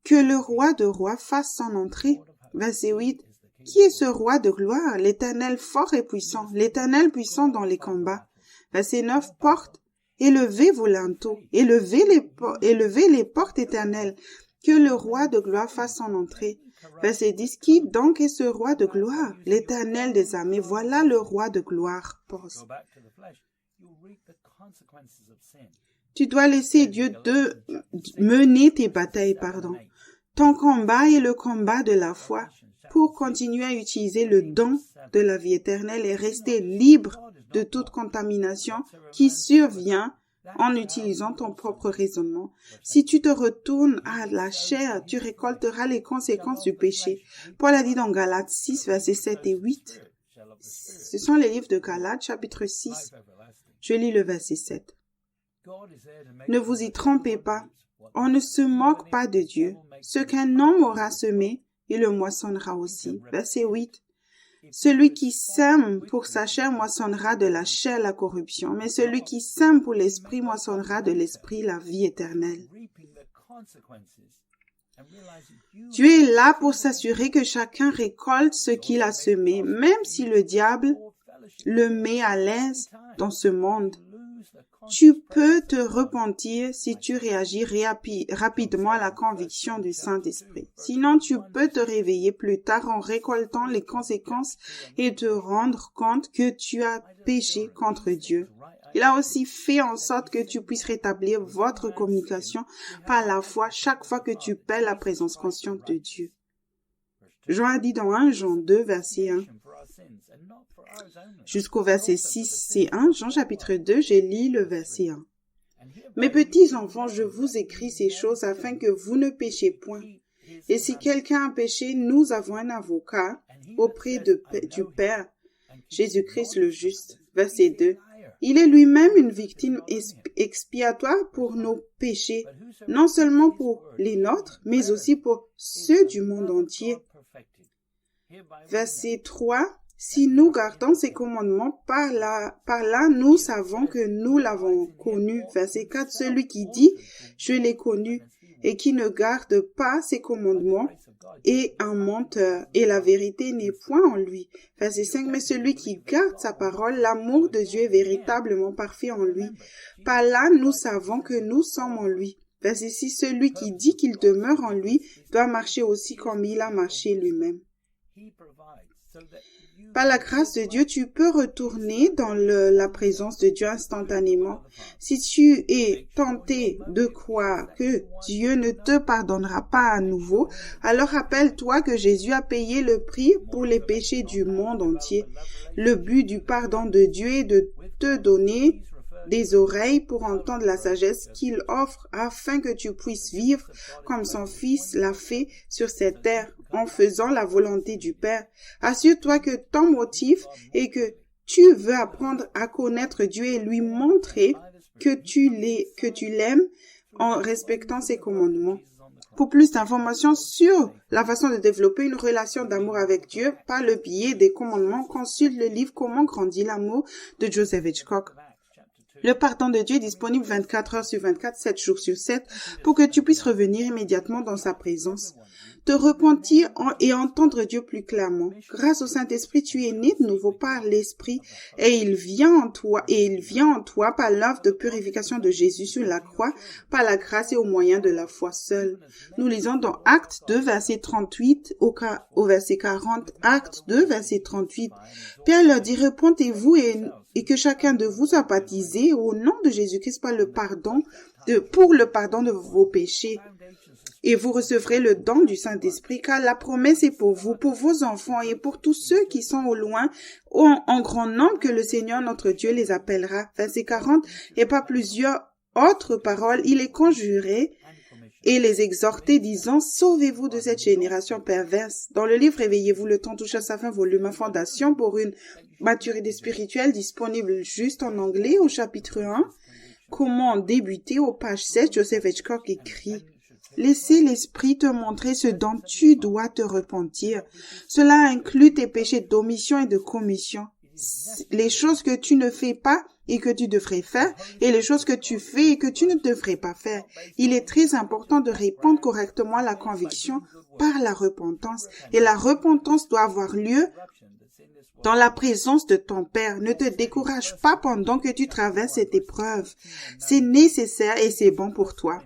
que le roi de rois fasse son entrée. Verset 8. Qui est ce roi de gloire? L'Éternel fort et puissant, l'Éternel puissant dans les combats. Verset 9. Porte, élevez vos linteaux, élevez les portes éternelles, que le roi de gloire fasse son entrée. Verset 10. Qui donc est ce roi de gloire? L'Éternel des armées, voilà le roi de gloire. Pause. Tu dois laisser Dieu mener tes batailles, Ton combat est le combat de la foi pour continuer à utiliser le don de la vie éternelle et rester libre de toute contamination qui survient en utilisant ton propre raisonnement. Si tu te retournes à la chair, tu récolteras les conséquences du péché. Paul a dit dans Galates 6, versets 7 et 8. Ce sont les livres de Galates, chapitre 6. Je lis le verset 7. Ne vous y trompez pas. On ne se moque pas de Dieu. Ce qu'un homme aura semé, il le moissonnera aussi. Verset 8. Celui qui sème pour sa chair moissonnera de la chair la corruption, mais celui qui sème pour l'esprit moissonnera de l'esprit la vie éternelle. Dieu est là pour s'assurer que chacun récolte ce qu'il a semé, même si le diable le met à l'aise dans ce monde. Tu peux te repentir si tu réagis rapidement à la conviction du Saint-Esprit. Sinon, tu peux te réveiller plus tard en récoltant les conséquences et te rendre compte que tu as péché contre Dieu. Il a aussi fait en sorte que tu puisses rétablir votre communication par la foi chaque fois que tu perds la présence consciente de Dieu. Jean a dit dans 1 Jean 2, verset 1. Jusqu'au verset 6, c'est 1, Jean chapitre 2, j'ai lu le verset 1. Mes petits enfants, je vous écris ces choses afin que vous ne péchiez point. Et si quelqu'un a péché, nous avons un avocat auprès du Père, Jésus-Christ le juste. Verset 2. Il est lui-même une victime expiatoire pour nos péchés, non seulement pour les nôtres, mais aussi pour ceux du monde entier. Verset 3. Si nous gardons ses commandements, par là, nous savons que nous l'avons connu. Verset 4, celui qui dit « Je l'ai connu » et qui ne garde pas ses commandements est un menteur et la vérité n'est point en lui. Verset 5, mais celui qui garde sa parole, l'amour de Dieu est véritablement parfait en lui. Par là, nous savons que nous sommes en lui. Verset 6, celui qui dit qu'il demeure en lui doit marcher aussi comme il a marché lui-même. Par la grâce de Dieu, tu peux retourner dans la présence de Dieu instantanément. Si tu es tenté de croire que Dieu ne te pardonnera pas à nouveau, alors rappelle-toi que Jésus a payé le prix pour les péchés du monde entier. Le but du pardon de Dieu est de te donner des oreilles pour entendre la sagesse qu'il offre afin que tu puisses vivre comme son Fils l'a fait sur cette terre en faisant la volonté du Père. Assure-toi que ton motif est que tu veux apprendre à connaître Dieu et lui montrer que tu l'aimes en respectant ses commandements. Pour plus d'informations sur la façon de développer une relation d'amour avec Dieu par le biais des commandements, consulte le livre Comment grandir l'amour de Joseph Hitchcock. Le pardon de Dieu est disponible 24 heures sur 24, 7 jours sur 7, pour que tu puisses revenir immédiatement dans sa présence. Te repentir et entendre Dieu plus clairement. Grâce au Saint-Esprit, tu es né de nouveau par l'Esprit et il vient en toi par l'œuvre de purification de Jésus sur la croix, par la grâce et au moyen de la foi seule. Nous lisons dans Actes 2, verset 38 au verset 40, Actes 2, verset 38. Pierre leur dit, repentez-vous et que chacun de vous soit baptisé au nom de Jésus-Christ pour le pardon de vos péchés. Et vous recevrez le don du Saint-Esprit, car la promesse est pour vous, pour vos enfants et pour tous ceux qui sont au loin, en grand nombre que le Seigneur notre Dieu les appellera. Verset 40, et par plusieurs autres paroles, il les conjurait et les exhortait, disant, sauvez-vous de cette génération perverse. Dans le livre Réveillez-vous, le temps touche à sa fin, volume Fondation pour une maturité spirituelle, disponible juste en anglais au chapitre 1. Comment débuter aux pages 7, Joseph Hitchcock écrit. Laissez l'Esprit te montrer ce dont tu dois te repentir. Cela inclut tes péchés d'omission et de commission. Les choses que tu ne fais pas et que tu devrais faire, et les choses que tu fais et que tu ne devrais pas faire. Il est très important de répondre correctement à la conviction par la repentance. Et la repentance doit avoir lieu dans la présence de ton Père. Ne te décourage pas pendant que tu traverses cette épreuve. C'est nécessaire et c'est bon pour toi.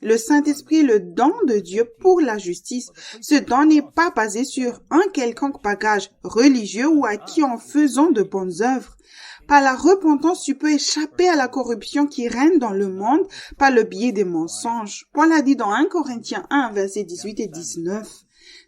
Le Saint-Esprit est le don de Dieu pour la justice. Ce don n'est pas basé sur un quelconque bagage religieux ou acquis en faisant de bonnes œuvres. Par la repentance, tu peux échapper à la corruption qui règne dans le monde par le biais des mensonges. Paul a dit dans 1 Corinthiens 1, versets 18 et 19.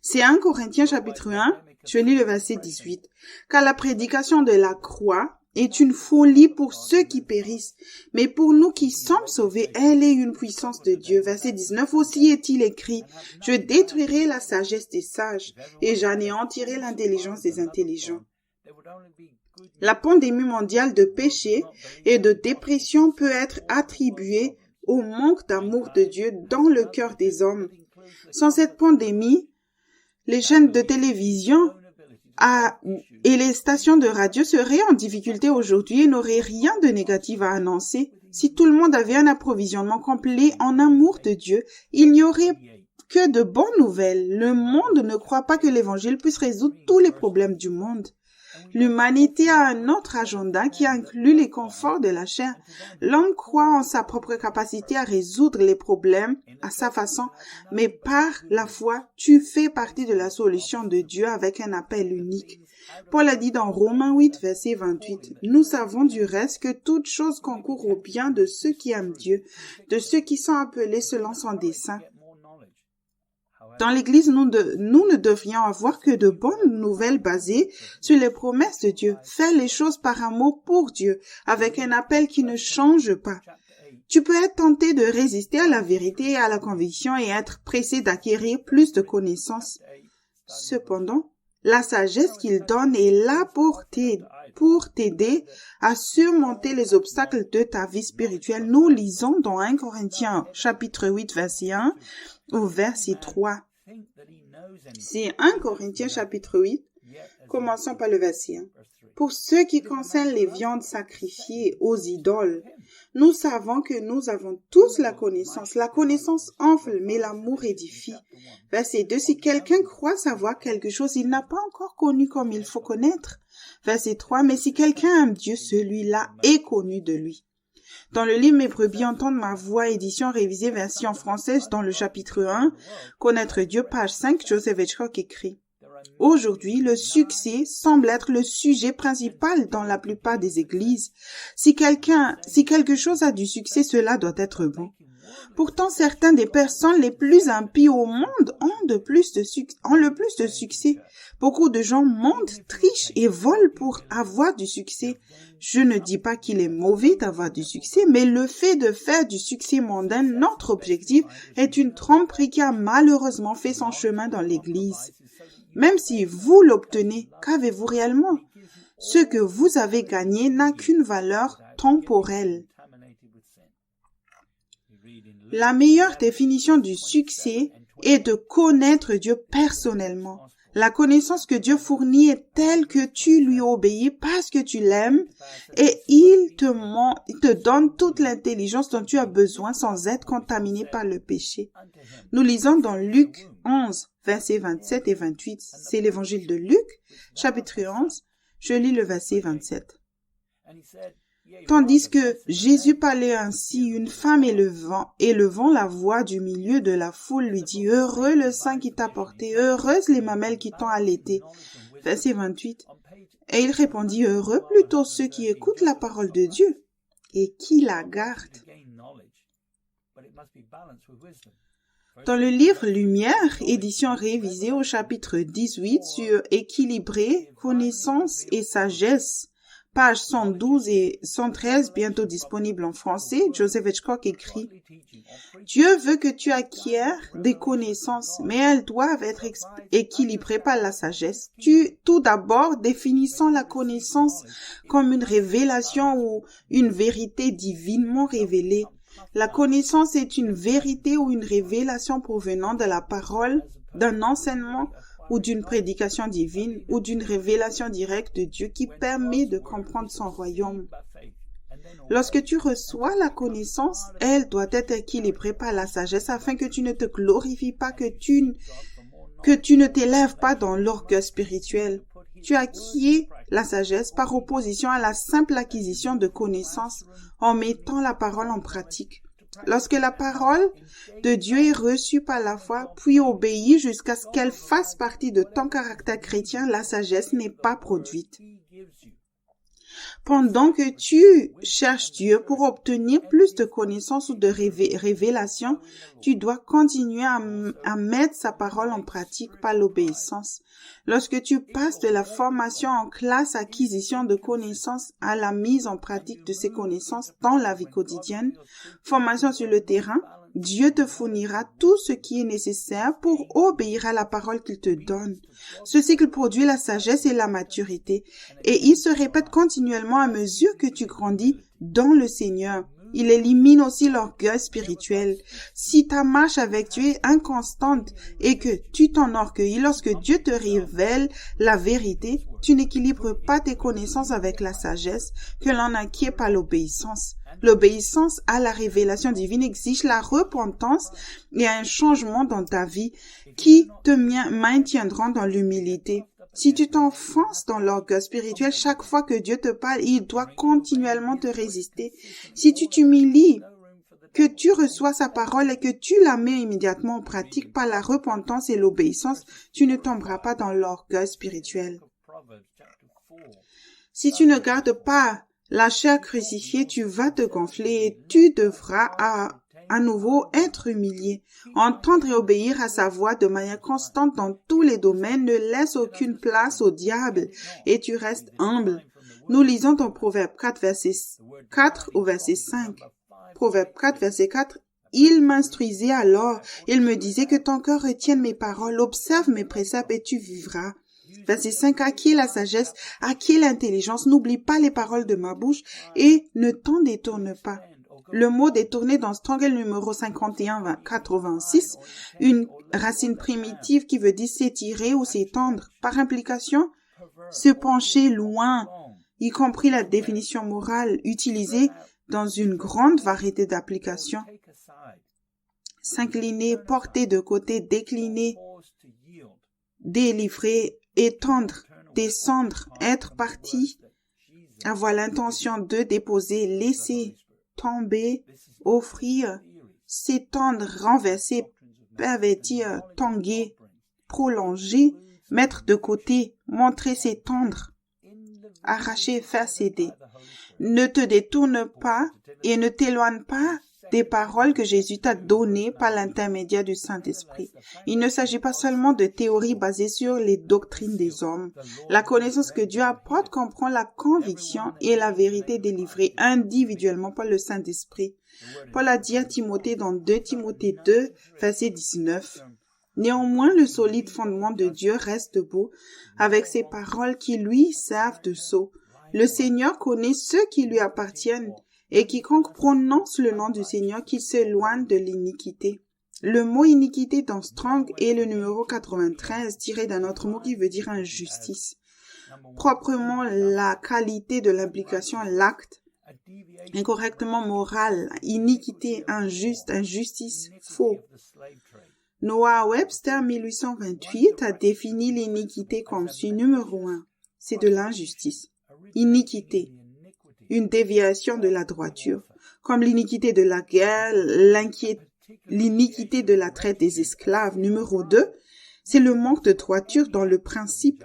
C'est 1 Corinthiens chapitre 1, je lis le verset 18. Car la prédication de la croix est une folie pour ceux qui périssent, mais pour nous qui sommes sauvés, elle est une puissance de Dieu. Verset 19, aussi est-il écrit, je détruirai la sagesse des sages et j'anéantirai l'intelligence des intelligents. La pandémie mondiale de péché et de dépression peut être attribuée au manque d'amour de Dieu dans le cœur des hommes. Sans cette pandémie, les chaînes de télévision Et les stations de radio seraient en difficulté aujourd'hui et n'auraient rien de négatif à annoncer. Si tout le monde avait un approvisionnement complet en amour de Dieu, il n'y aurait que de bonnes nouvelles. Le monde ne croit pas que l'Évangile puisse résoudre tous les problèmes du monde. L'humanité a un autre agenda qui inclut les conforts de la chair. L'homme croit en sa propre capacité à résoudre les problèmes à sa façon, mais par la foi, tu fais partie de la solution de Dieu avec un appel unique. Paul a dit dans Romains 8, verset 28, « Nous savons du reste que toute chose concourt au bien de ceux qui aiment Dieu, de ceux qui sont appelés selon son dessein. » Dans l'Église, nous ne devrions avoir que de bonnes nouvelles basées sur les promesses de Dieu. Faire les choses par amour pour Dieu, avec un appel qui ne change pas. Tu peux être tenté de résister à la vérité et à la conviction et être pressé d'acquérir plus de connaissances. Cependant, la sagesse qu'il donne est là pour t'aider à surmonter les obstacles de ta vie spirituelle. Nous lisons dans 1 Corinthiens chapitre 8, verset 1 au verset 3. C'est 1 Corinthiens chapitre 8, commençons par le verset 1. Pour ce qui concerne les viandes sacrifiées aux idoles, nous savons que nous avons tous la connaissance. La connaissance enfle, mais l'amour édifie. Verset 2. Si quelqu'un croit savoir quelque chose, il n'a pas encore connu comme il faut connaître. Verset 3. Mais si quelqu'un aime Dieu, celui-là est connu de lui. Dans le livre Mes brebis entendent ma voix, édition révisée version française, dans le chapitre 1, Connaître Dieu, page 5, Joseph Hitchcock écrit. Aujourd'hui, le succès semble être le sujet principal dans la plupart des églises. Si quelque chose a du succès, cela doit être bon. Pourtant, certaines des personnes les plus impies au monde ont le plus de succès. Beaucoup de gens mentent, trichent et volent pour avoir du succès. Je ne dis pas qu'il est mauvais d'avoir du succès, mais le fait de faire du succès mondain notre objectif est une tromperie qui a malheureusement fait son chemin dans l'Église. Même si vous l'obtenez, qu'avez-vous réellement? Ce que vous avez gagné n'a qu'une valeur temporelle. La meilleure définition du succès est de connaître Dieu personnellement. La connaissance que Dieu fournit est telle que tu lui obéis parce que tu l'aimes et il te donne toute l'intelligence dont tu as besoin sans être contaminé par le péché. Nous lisons dans Luc 11, versets 27 et 28. C'est l'évangile de Luc, chapitre 11. Je lis le verset 27. Tandis que Jésus parlait ainsi, une femme élevant la voix du milieu de la foule lui dit « Heureux le sein qui t'a porté, heureuses les mamelles qui t'ont allaité. » Verset 28. Et il répondit « Heureux plutôt ceux qui écoutent la parole de Dieu et qui la gardent. » Dans le livre Lumière, édition révisée au chapitre 18 sur Équilibrer, connaissance et sagesse, pages 112 et 113, bientôt disponibles en français, Joseph Hitchcock écrit « Dieu veut que tu acquières des connaissances, mais elles doivent être équilibrées par la sagesse. Tout d'abord, définissant la connaissance comme une révélation ou une vérité divinement révélée. La connaissance est une vérité ou une révélation provenant de la parole, d'un enseignement ou d'une prédication divine ou d'une révélation directe de Dieu qui permet de comprendre son royaume. Lorsque tu reçois la connaissance, elle doit être équilibrée par la sagesse afin que tu ne te glorifies pas, que tu ne t'élèves pas dans l'orgueil spirituel. Tu acquiers la sagesse par opposition à la simple acquisition de connaissances en mettant la parole en pratique. Lorsque la parole de Dieu est reçue par la foi, puis obéie jusqu'à ce qu'elle fasse partie de ton caractère chrétien, la sagesse n'est pas produite. Pendant que tu cherches Dieu pour obtenir plus de connaissances ou de révélations, tu dois continuer à mettre sa parole en pratique par l'obéissance. Lorsque tu passes de la formation en classe acquisition de connaissances à la mise en pratique de ces connaissances dans la vie quotidienne, formation sur le terrain, Dieu te fournira tout ce qui est nécessaire pour obéir à la parole qu'il te donne. Ce cycle produit la sagesse et la maturité, et il se répète continuellement à mesure que tu grandis dans le Seigneur. Il élimine aussi l'orgueil spirituel. Si ta marche avec Dieu est inconstante et que tu t'enorgueillis lorsque Dieu te révèle la vérité, tu n'équilibres pas tes connaissances avec la sagesse que l'on acquiert par l'obéissance. L'obéissance à la révélation divine exige la repentance et un changement dans ta vie qui te maintiendront dans l'humilité. Si tu t'enfonces dans l'orgueil spirituel, chaque fois que Dieu te parle, il doit continuellement te résister. Si tu t'humilies, que tu reçois sa parole et que tu la mets immédiatement en pratique par la repentance et l'obéissance, tu ne tomberas pas dans l'orgueil spirituel. Si tu ne gardes pas la chair crucifiée, tu vas te gonfler et tu devras à nouveau être humilié. Entendre et obéir à sa voix de manière constante dans tous les domaines ne laisse aucune place au diable et tu restes humble. Nous lisons dans Proverbe 4, verset 4 au verset 5. Proverbe 4, verset 4. Il m'instruisait alors, il me disait que ton cœur retienne mes paroles, observe mes préceptes et tu vivras. Verset 5. Acquiers la sagesse, acquiers l'intelligence, n'oublie pas les paroles de ma bouche et ne t'en détourne pas. Le mot détourné dans Strong's numéro 51-86, une racine primitive qui veut dire s'étirer ou s'étendre. Par implication, se pencher loin, y compris la définition morale utilisée dans une grande variété d'applications. S'incliner, porter de côté, décliner, délivrer, étendre, descendre, être parti, avoir l'intention de déposer, laisser, tomber, offrir, s'étendre, renverser, pervertir, tanguer, prolonger, mettre de côté, montrer, s'étendre, arracher, faire céder. Ne te détourne pas et ne t'éloigne pas des paroles que Jésus t'a données par l'intermédiaire du Saint-Esprit. Il ne s'agit pas seulement de théories basées sur les doctrines des hommes. La connaissance que Dieu apporte comprend la conviction et la vérité délivrées individuellement par le Saint-Esprit. Paul a dit à Timothée dans 2 Timothée 2, verset 19. Néanmoins, le solide fondement de Dieu reste debout avec ses paroles qui lui servent de sceau. Le Seigneur connaît ceux qui lui appartiennent et quiconque prononce le nom du Seigneur qu'il s'éloigne de l'iniquité. Le mot iniquité dans Strong est le numéro 93 tiré d'un autre mot qui veut dire injustice. Proprement la qualité de l'implication, l'acte, incorrectement moral, iniquité, injuste, injustice, faux. Noah Webster 1828 a défini l'iniquité comme suit. Numéro 1, c'est de l'injustice. Iniquité, une déviation de la droiture, comme l'iniquité de la guerre, l'iniquité de la traite des esclaves. Numéro 2, c'est le manque de droiture dans le principe,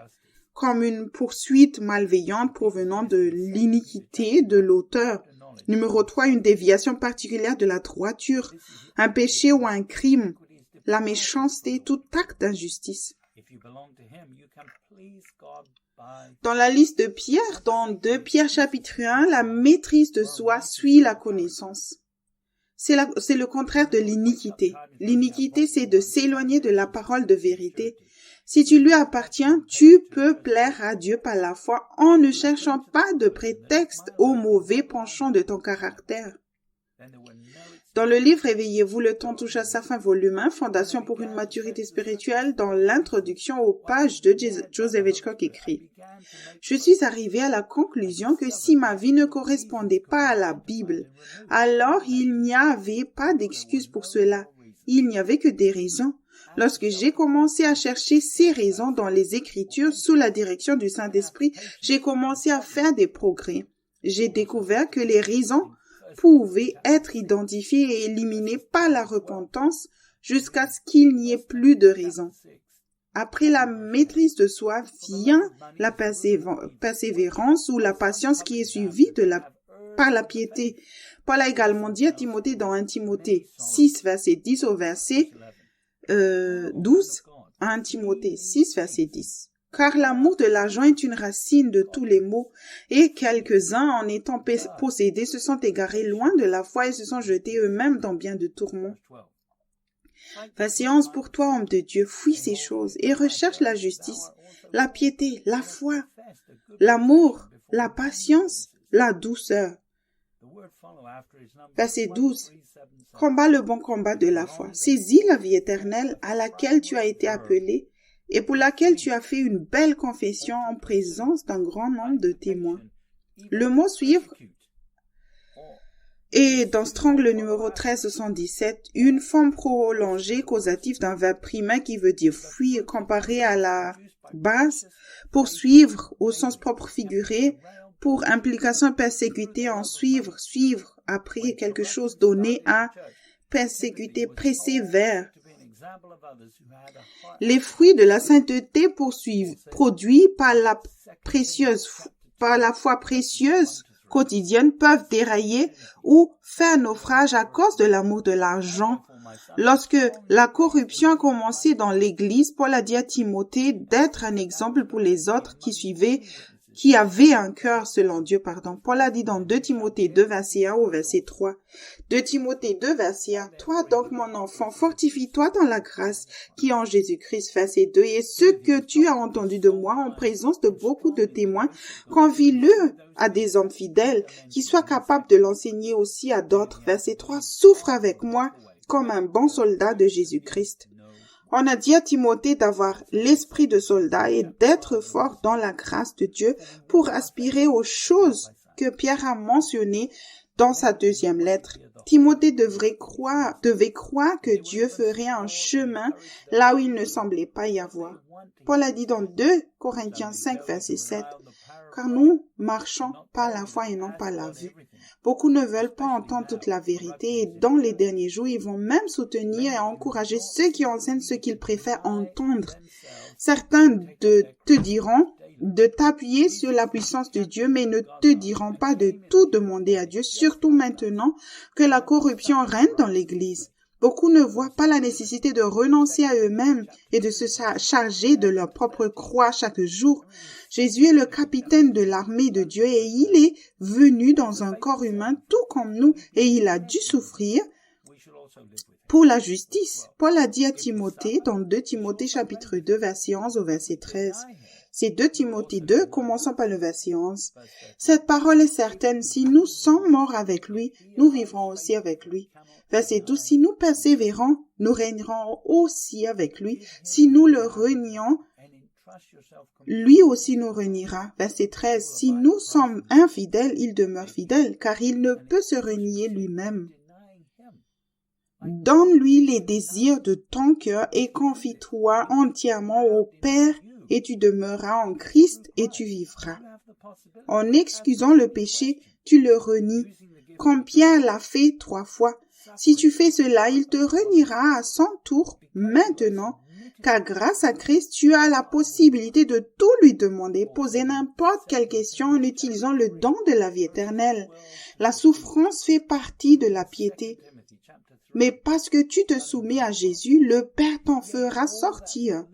comme une poursuite malveillante provenant de l'iniquité de l'auteur. Numéro 3, une déviation particulière de la droiture, un péché ou un crime, la méchanceté, tout acte d'injustice. Dans la liste de Pierre, dans 2 Pierre chapitre 1, la maîtrise de soi suit la connaissance. C'est le contraire de l'iniquité. L'iniquité, c'est de s'éloigner de la parole de vérité. Si tu lui appartiens, tu peux plaire à Dieu par la foi en ne cherchant pas de prétexte au mauvais penchant de ton caractère. Dans le livre Réveillez-vous, le temps touche à sa fin, volume 1, Fondation pour une maturité spirituelle, dans l'introduction aux pages de Joseph Hitchcock écrit « Je suis arrivé à la conclusion que si ma vie ne correspondait pas à la Bible, alors il n'y avait pas d'excuse pour cela. Il n'y avait que des raisons. Lorsque j'ai commencé à chercher ces raisons dans les Écritures sous la direction du Saint-Esprit, j'ai commencé à faire des progrès. J'ai découvert que les raisons pouvaient être identifiées et éliminées par la repentance jusqu'à ce qu'il n'y ait plus de raison. Après la maîtrise de soi vient la persévérance ou la patience qui est suivie par la piété. Paul a également dit à Timothée dans 1 Timothée 6, verset 10 au verset 12, 1 Timothée 6, verset 10. Car l'amour de l'argent est une racine de tous les maux, et quelques-uns, en étant possédés, se sont égarés loin de la foi et se sont jetés eux-mêmes dans bien de tourments. Verset 11, pour toi, homme de Dieu, fuis ces choses et recherche la justice, la piété, la foi, l'amour, la patience, la douceur. Verset 12. Combat le bon combat de la foi. Saisis la vie éternelle à laquelle tu as été appelé et pour laquelle tu as fait une belle confession en présence d'un grand nombre de témoins. Le mot suivre est dans Strong le numéro 1377, une forme prolongée causative d'un verbe primaire qui veut dire fuir comparé à la base, poursuivre au sens propre figuré, pour implication persécuter, en suivre, après quelque chose, donné à, persécuter, presser vers. Les fruits de la sainteté produits par la foi précieuse quotidienne peuvent dérailler ou faire naufrage à cause de l'amour de l'argent. Lorsque la corruption a commencé dans l'Église, Paul a dit à Timothée d'être un exemple pour les autres qui avaient un cœur selon Dieu, Paul a dit dans 2 Timothée 2, verset 1 au verset 3. 2 Timothée 2, verset 1. Toi donc, mon enfant, fortifie-toi dans la grâce qui est en Jésus-Christ, verset 2. Et ce que tu as entendu de moi en présence de beaucoup de témoins, convie-le à des hommes fidèles qui soient capables de l'enseigner aussi à d'autres, verset 3. Souffre avec moi comme un bon soldat de Jésus-Christ. On a dit à Timothée d'avoir l'esprit de soldat et d'être fort dans la grâce de Dieu pour aspirer aux choses que Pierre a mentionnées dans sa 2e lettre. Timothée devait croire que Dieu ferait un chemin là où il ne semblait pas y avoir. Paul a dit dans 2 Corinthiens 5, verset 7, « Car nous marchons par la foi et non par la vue. » Beaucoup ne veulent pas entendre toute la vérité et dans les derniers jours, ils vont même soutenir et encourager ceux qui enseignent ce qu'ils préfèrent entendre. Certains te diront de t'appuyer sur la puissance de Dieu, mais ne te diront pas de tout demander à Dieu, surtout maintenant que la corruption règne dans l'Église. Beaucoup ne voient pas la nécessité de renoncer à eux-mêmes et de se charger de leur propre croix chaque jour. Jésus est le capitaine de l'armée de Dieu et il est venu dans un corps humain tout comme nous et il a dû souffrir pour la justice. Paul a dit à Timothée dans 2 Timothée chapitre 2 verset 11 au verset 13. C'est 2 Timothée 2, commençons par le verset 11. Cette parole est certaine, si nous sommes morts avec lui, nous vivrons aussi avec lui. Verset 12, si nous persévérons, nous régnerons aussi avec lui. Si nous le renions, lui aussi nous reniera. Verset 13, si nous sommes infidèles, il demeure fidèle, car il ne peut se renier lui-même. Donne-lui les désirs de ton cœur et confie-toi entièrement au Père et tu demeureras en Christ et tu vivras. En excusant le péché, tu le renies, comme Pierre l'a fait 3 fois. Si tu fais cela, il te reniera à son tour maintenant, car grâce à Christ, tu as la possibilité de tout lui demander, poser n'importe quelle question en utilisant le don de la vie éternelle. La souffrance fait partie de la piété. Mais parce que tu te soumets à Jésus, le Père t'en fera sortir.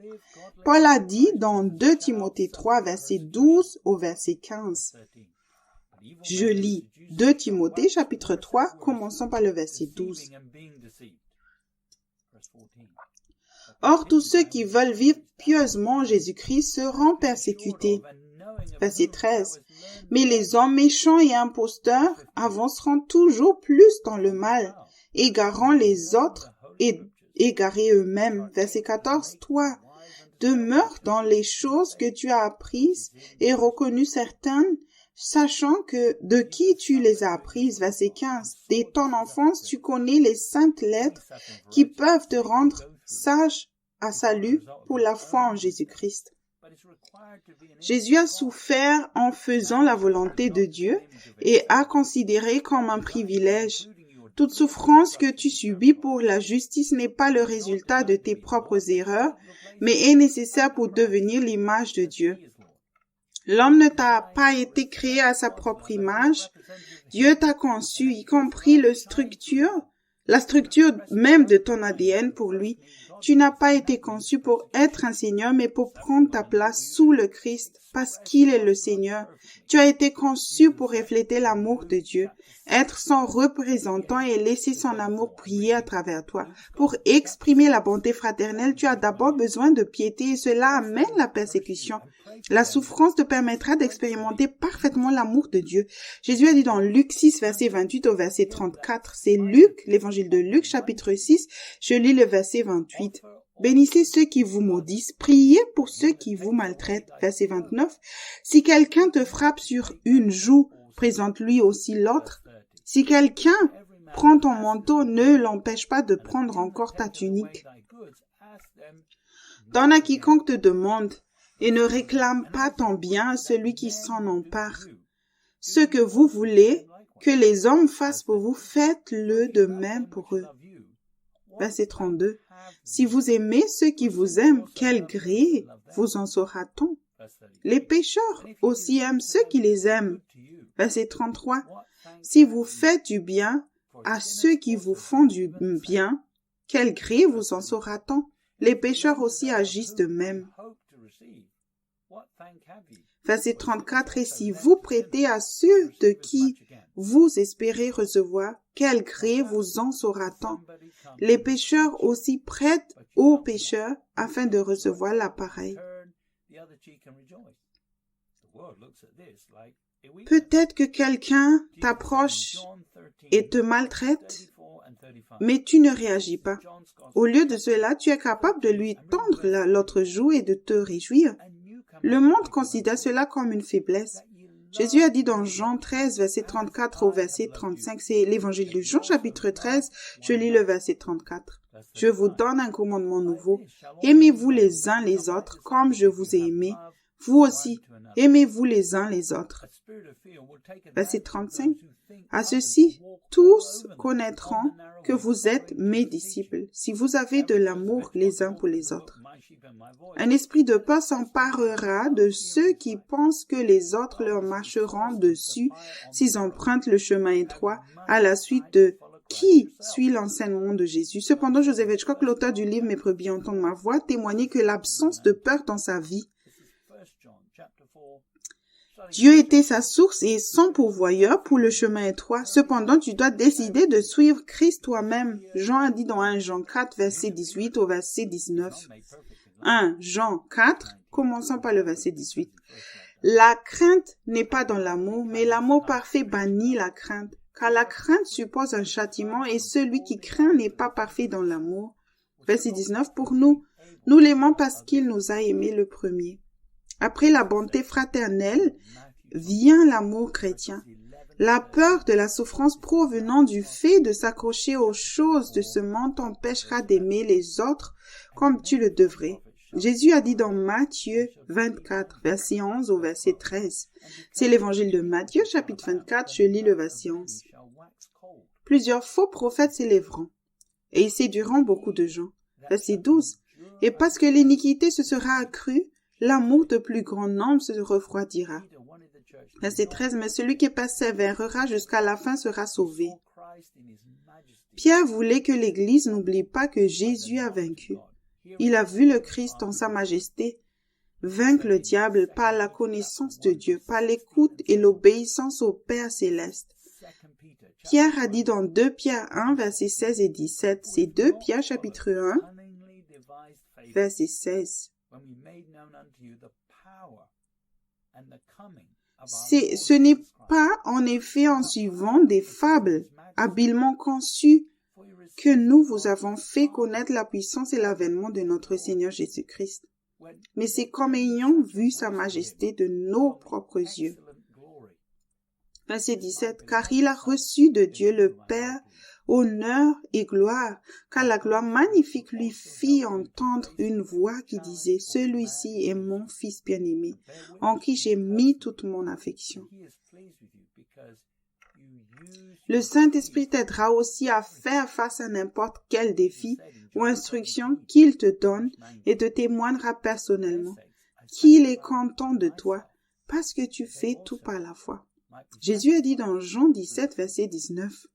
Paul a dit dans 2 Timothée 3, verset 12 au verset 15. Je lis 2 Timothée chapitre 3, commençons par le verset 12. Or, tous ceux qui veulent vivre pieusement en Jésus-Christ seront persécutés. Verset 13. Mais les hommes méchants et imposteurs avanceront toujours plus dans le mal, égarant les autres et égarés eux-mêmes. Verset 14. Toi, demeure dans les choses que tu as apprises et reconnues certaines, sachant que de qui tu les as apprises. Verset 15. Dès ton enfance, tu connais les saintes lettres qui peuvent te rendre sage à salut pour la foi en Jésus-Christ. Jésus a souffert en faisant la volonté de Dieu et a considéré comme un privilège. Toute souffrance que tu subis pour la justice n'est pas le résultat de tes propres erreurs, mais est nécessaire pour devenir l'image de Dieu. L'homme ne t'a pas été créé à sa propre image. Dieu t'a conçu, y compris la structure la structure même de ton ADN pour lui. Tu n'as pas été conçu pour être un Seigneur, mais pour prendre ta place sous le Christ, parce qu'il est le Seigneur. Tu as été conçu pour refléter l'amour de Dieu, être son représentant et laisser son amour briller à travers toi. Pour exprimer la bonté fraternelle, tu as d'abord besoin de piété et cela amène la persécution. La souffrance te permettra d'expérimenter parfaitement l'amour de Dieu. Jésus a dit dans Luc 6, verset 28 au verset 34. C'est Luc, l'évangile de Luc, chapitre 6. Je lis le verset 28. Bénissez ceux qui vous maudissent, priez pour ceux qui vous maltraitent. Verset 29. Si quelqu'un te frappe sur une joue, présente-lui aussi l'autre. Si quelqu'un prend ton manteau, ne l'empêche pas de prendre encore ta tunique. Donne à quiconque te demande, et ne réclame pas ton bien à celui qui s'en empare. Ce que vous voulez que les hommes fassent pour vous, faites-le de même pour eux. Verset 32. Si vous aimez ceux qui vous aiment, quel gré vous en saura-t-on? Les pécheurs aussi aiment ceux qui les aiment. Verset 33. Si vous faites du bien à ceux qui vous font du bien, quel gré vous en saura-t-on? Les pécheurs aussi agissent de même. Verset 34. Et si vous prêtez à ceux de qui vous espérez recevoir, quel gré vous en saura-t-on? Les pécheurs aussi prêtent aux pécheurs afin de recevoir l'appareil. Peut-être que quelqu'un t'approche et te maltraite, mais tu ne réagis pas. Au lieu de cela, tu es capable de lui tendre l'autre joue et de te réjouir. Le monde considère cela comme une faiblesse. Jésus a dit dans Jean 13, verset 34 au verset 35, c'est l'évangile de Jean, chapitre 13, je lis le verset 34. Je vous donne un commandement nouveau. Aimez-vous les uns les autres comme je vous ai aimé. Vous aussi, aimez-vous les uns les autres. Verset 35. À ceci, tous connaîtront que vous êtes mes disciples, si vous avez de l'amour les uns pour les autres. Un esprit de peur s'emparera de ceux qui pensent que les autres leur marcheront dessus s'ils empruntent le chemin étroit à la suite de qui suit l'enseignement de Jésus. Cependant, Joseph Hitchcock, l'auteur du livre Mes brebis entendent ma voix, témoignait que l'absence de peur dans sa vie, Dieu était sa source et son pourvoyeur pour le chemin étroit. Cependant, tu dois décider de suivre Christ toi-même. Jean a dit dans 1 Jean 4, verset 18 au verset 19. 1 Jean 4, commençons par le verset 18. La crainte n'est pas dans l'amour, mais l'amour parfait bannit la crainte. Car la crainte suppose un châtiment et celui qui craint n'est pas parfait dans l'amour. Verset 19. Pour nous l'aimons parce qu'il nous a aimés le premier. Après la bonté fraternelle, vient l'amour chrétien. La peur de la souffrance provenant du fait de s'accrocher aux choses de ce monde t'empêchera d'aimer les autres comme tu le devrais. Jésus a dit dans Matthieu 24, verset 11 au verset 13. C'est l'évangile de Matthieu, chapitre 24, je lis le verset 11. Plusieurs faux prophètes s'élèveront, et ils séduiront beaucoup de gens. Verset 12. Et parce que l'iniquité se sera accrue, l'amour de plus grand nombre se refroidira. Verset 13. Mais celui qui persévérera jusqu'à la fin sera sauvé. Pierre voulait que l'Église n'oublie pas que Jésus a vaincu. Il a vu le Christ en sa majesté vaincre le diable par la connaissance de Dieu, par l'écoute et l'obéissance au Père céleste. Pierre a dit dans 2 Pierre 1, versets 16 et 17. C'est 2 Pierre chapitre 1, verset 16. Ce n'est pas en effet en suivant des fables habilement conçues que nous vous avons fait connaître la puissance et l'avènement de notre Seigneur Jésus-Christ. Mais c'est comme ayant vu sa majesté de nos propres yeux. Verset 17. Car il a reçu de Dieu le Père honneur et gloire, car la gloire magnifique lui fit entendre une voix qui disait, « Celui-ci est mon Fils bien-aimé, en qui j'ai mis toute mon affection. » Le Saint-Esprit t'aidera aussi à faire face à n'importe quel défi ou instruction qu'il te donne et te témoignera personnellement qu'il est content de toi parce que tu fais tout par la foi. Jésus a dit dans Jean 17, verset 19,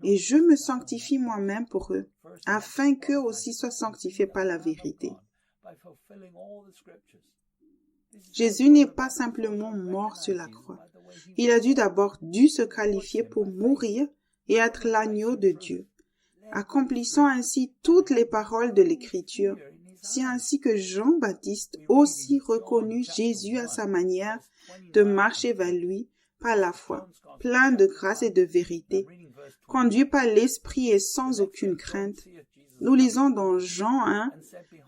et je me sanctifie moi-même pour eux, afin qu'eux aussi soient sanctifiés par la vérité. Jésus n'est pas simplement mort sur la croix. Il a d'abord dû se qualifier pour mourir et être l'agneau de Dieu, accomplissant ainsi toutes les paroles de l'Écriture. C'est ainsi que Jean-Baptiste aussi reconnut Jésus à sa manière de marcher vers lui par la foi, plein de grâce et de vérité, conduit par l'Esprit et sans aucune crainte. Nous lisons dans Jean 1,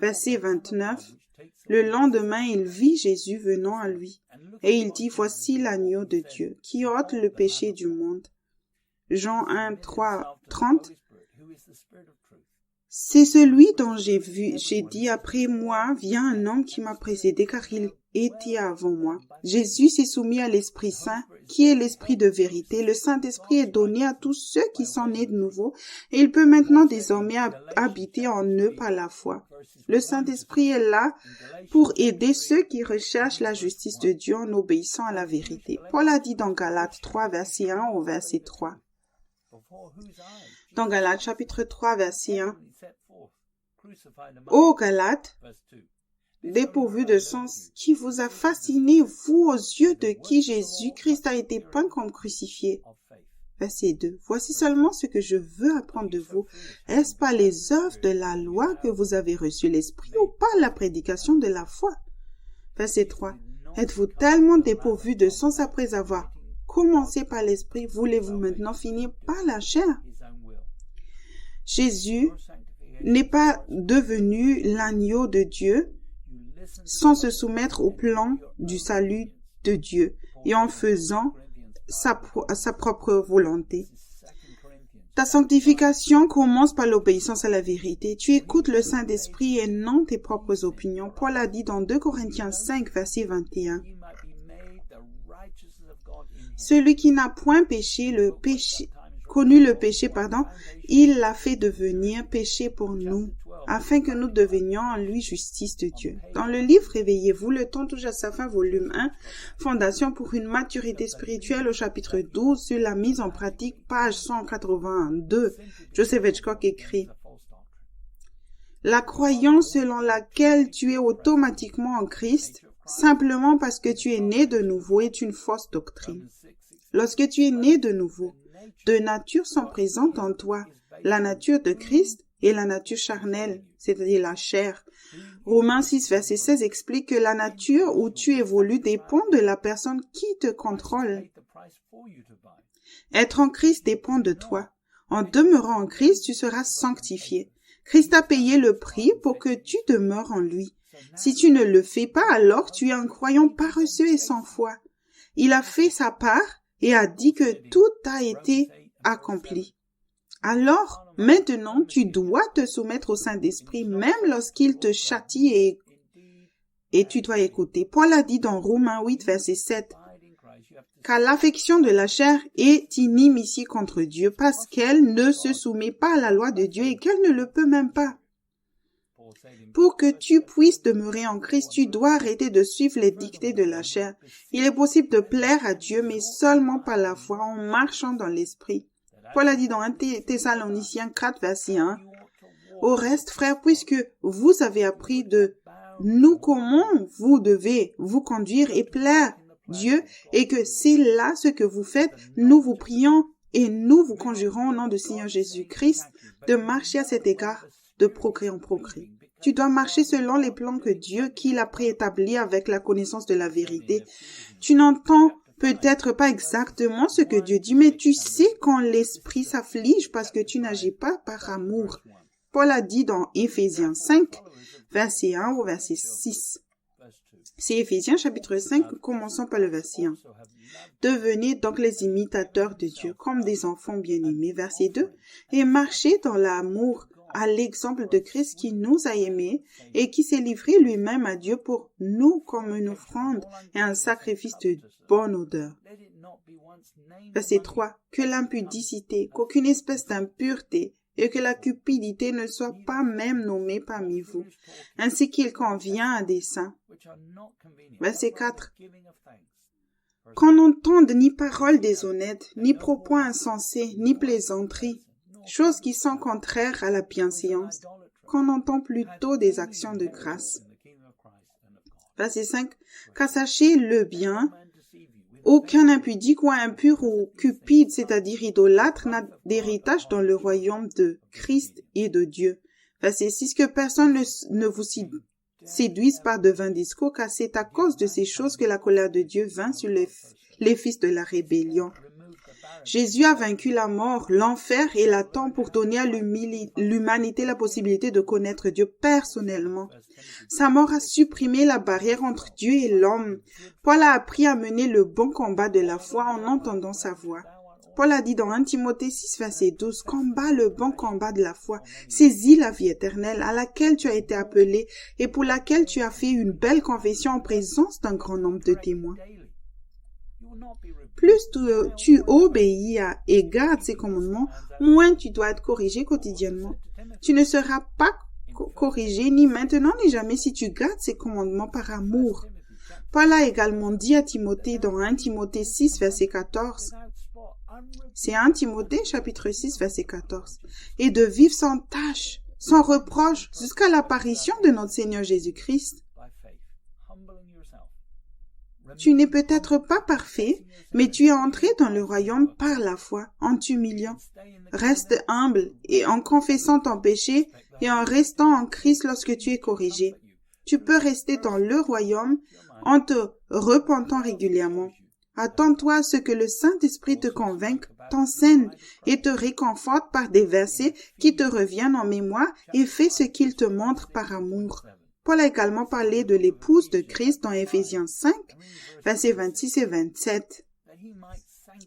verset 29, « Le lendemain, il vit Jésus venant à lui, et il dit, « Voici l'agneau de Dieu, qui ôte le péché du monde. » Jean 1, 3, 30. C'est celui dont j'ai dit, après moi vient un homme qui m'a précédé car il était avant moi. Jésus s'est soumis à l'Esprit Saint, qui est l'Esprit de vérité. Le Saint-Esprit est donné à tous ceux qui sont nés de nouveau et il peut maintenant désormais habiter en eux par la foi. Le Saint-Esprit est là pour aider ceux qui recherchent la justice de Dieu en obéissant à la vérité. Paul a dit dans Galates 3, verset 1 au verset 3. Dans Galates chapitre 3, verset 1. Ô Galates, dépourvus de sens, qui vous a fasciné, vous, aux yeux de qui Jésus-Christ a été peint comme crucifié. Verset 2. Voici seulement ce que je veux apprendre de vous. Est-ce par les œuvres de la loi que vous avez reçu l'Esprit ou par la prédication de la foi? Verset 3. Êtes-vous tellement dépourvus de sens après avoir commencé par l'Esprit, voulez-vous maintenant finir par la chair? Jésus n'est pas devenu l'agneau de Dieu sans se soumettre au plan du salut de Dieu et en faisant sa propre volonté. Ta sanctification commence par l'obéissance à la vérité. Tu écoutes le Saint-Esprit et non tes propres opinions. Paul a dit dans 2 Corinthiens 5, verset 21. Celui qui n'a point connu le péché, il l'a fait devenir péché pour nous, afin que nous devenions en lui justice de Dieu. Dans le livre Réveillez-vous, le temps touche à sa fin, volume 1, Fondation pour une maturité spirituelle, au chapitre 12, sur la mise en pratique, page 182, Joseph Hitchcock écrit: La croyance selon laquelle tu es automatiquement en Christ, simplement parce que tu es né de nouveau, est une fausse doctrine. Lorsque tu es né de nouveau, deux natures sont présentes en toi, la nature de Christ et la nature charnelle, c'est-à-dire la chair. Romains 6, verset 16 explique que la nature où tu évolues dépend de la personne qui te contrôle. Être en Christ dépend de toi. En demeurant en Christ, tu seras sanctifié. Christ a payé le prix pour que tu demeures en lui. Si tu ne le fais pas, alors tu es un croyant paresseux et sans foi. Il a fait sa part et a dit que tout a été accompli. Alors, maintenant, tu dois te soumettre au Saint-Esprit, même lorsqu'il te châtie et tu dois écouter. Paul a dit dans Romains 8, verset 7, car l'affection de la chair est inimitié contre Dieu parce qu'elle ne se soumet pas à la loi de Dieu et qu'elle ne le peut même pas. Pour que tu puisses demeurer en Christ, tu dois arrêter de suivre les dictées de la chair. Il est possible de plaire à Dieu, mais seulement par la foi, en marchant dans l'Esprit. Paul a dit dans 1 Thessaloniciens 4, verset 1, « Au reste, frères, puisque vous avez appris de nous comment vous devez vous conduire et plaire Dieu, et que c'est là ce que vous faites, nous vous prions et nous vous conjurons au nom du Seigneur Jésus-Christ de marcher à cet égard de progrès en progrès. Tu dois marcher selon les plans que Dieu, qu'il a préétablis avec la connaissance de la vérité. Tu n'entends peut-être pas exactement ce que Dieu dit, mais tu sais quand l'esprit s'afflige parce que tu n'agis pas par amour. Paul a dit dans Éphésiens 5, verset 1 au verset 6. C'est Éphésiens chapitre 5, commençons par le verset 1. Devenez donc les imitateurs de Dieu comme des enfants bien-aimés, verset 2, et marchez dans l'amour à l'exemple de Christ qui nous a aimés et qui s'est livré lui-même à Dieu pour nous comme une offrande et un sacrifice de bonne odeur. Verset 3. Que l'impudicité, qu'aucune espèce d'impureté et que la cupidité ne soient pas même nommées parmi vous, ainsi qu'il convient à des saints. Verset 4. qu'on n'entende ni paroles déshonnêtes, ni propos insensés, ni plaisanteries, choses qui sont contraires à la bienséance, qu'on entend plutôt des actions de grâce. Verset 5. Car sachez-le bien, aucun impudique ou impur ou cupide, c'est-à-dire idolâtre, n'a d'héritage dans le royaume de Christ et de Dieu. Verset 6. Que personne ne vous séduise par de vains discours, car c'est à cause de ces choses que la colère de Dieu vint sur les fils de la rébellion. Jésus a vaincu la mort, l'enfer et la tombe pour donner à l'humanité la possibilité de connaître Dieu personnellement. Sa mort a supprimé la barrière entre Dieu et l'homme. Paul a appris à mener le bon combat de la foi en entendant sa voix. Paul a dit dans 1 Timothée 6, verset 12, « Combat le bon combat de la foi, saisis la vie éternelle à laquelle tu as été appelé et pour laquelle tu as fait une belle confession en présence d'un grand nombre de témoins. » Plus tu obéis et gardes ses commandements, moins tu dois être corrigé quotidiennement. Tu ne seras pas corrigé ni maintenant ni jamais si tu gardes ses commandements par amour. Paul a également dit à Timothée dans 1 Timothée 6, verset 14, c'est 1 Timothée chapitre 6, verset 14, et de vivre sans tâche, sans reproche, jusqu'à l'apparition de notre Seigneur Jésus-Christ. Tu n'es peut-être pas parfait, mais tu es entré dans le royaume par la foi, en t'humiliant. Reste humble et en confessant ton péché et en restant en Christ lorsque tu es corrigé. Tu peux rester dans le royaume en te repentant régulièrement. Attends-toi à ce que le Saint-Esprit te convainque, t'enseigne et te réconforte par des versets qui te reviennent en mémoire et fais ce qu'il te montre par amour. Paul a également parlé de l'épouse de Christ dans Éphésiens 5, versets 26 et 27.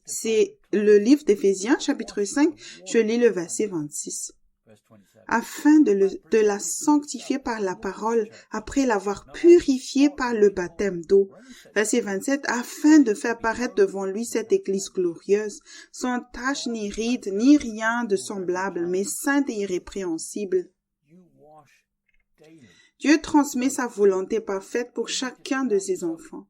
C'est le livre d'Éphésiens, chapitre 5, je lis le verset 26. Afin de la sanctifier par la parole, après l'avoir purifiée par le baptême d'eau. Verset 27, afin de faire paraître devant lui cette église glorieuse, sans tache ni ride, ni rien de semblable, mais sainte et irrépréhensible. Dieu transmet sa volonté parfaite pour chacun de ses enfants.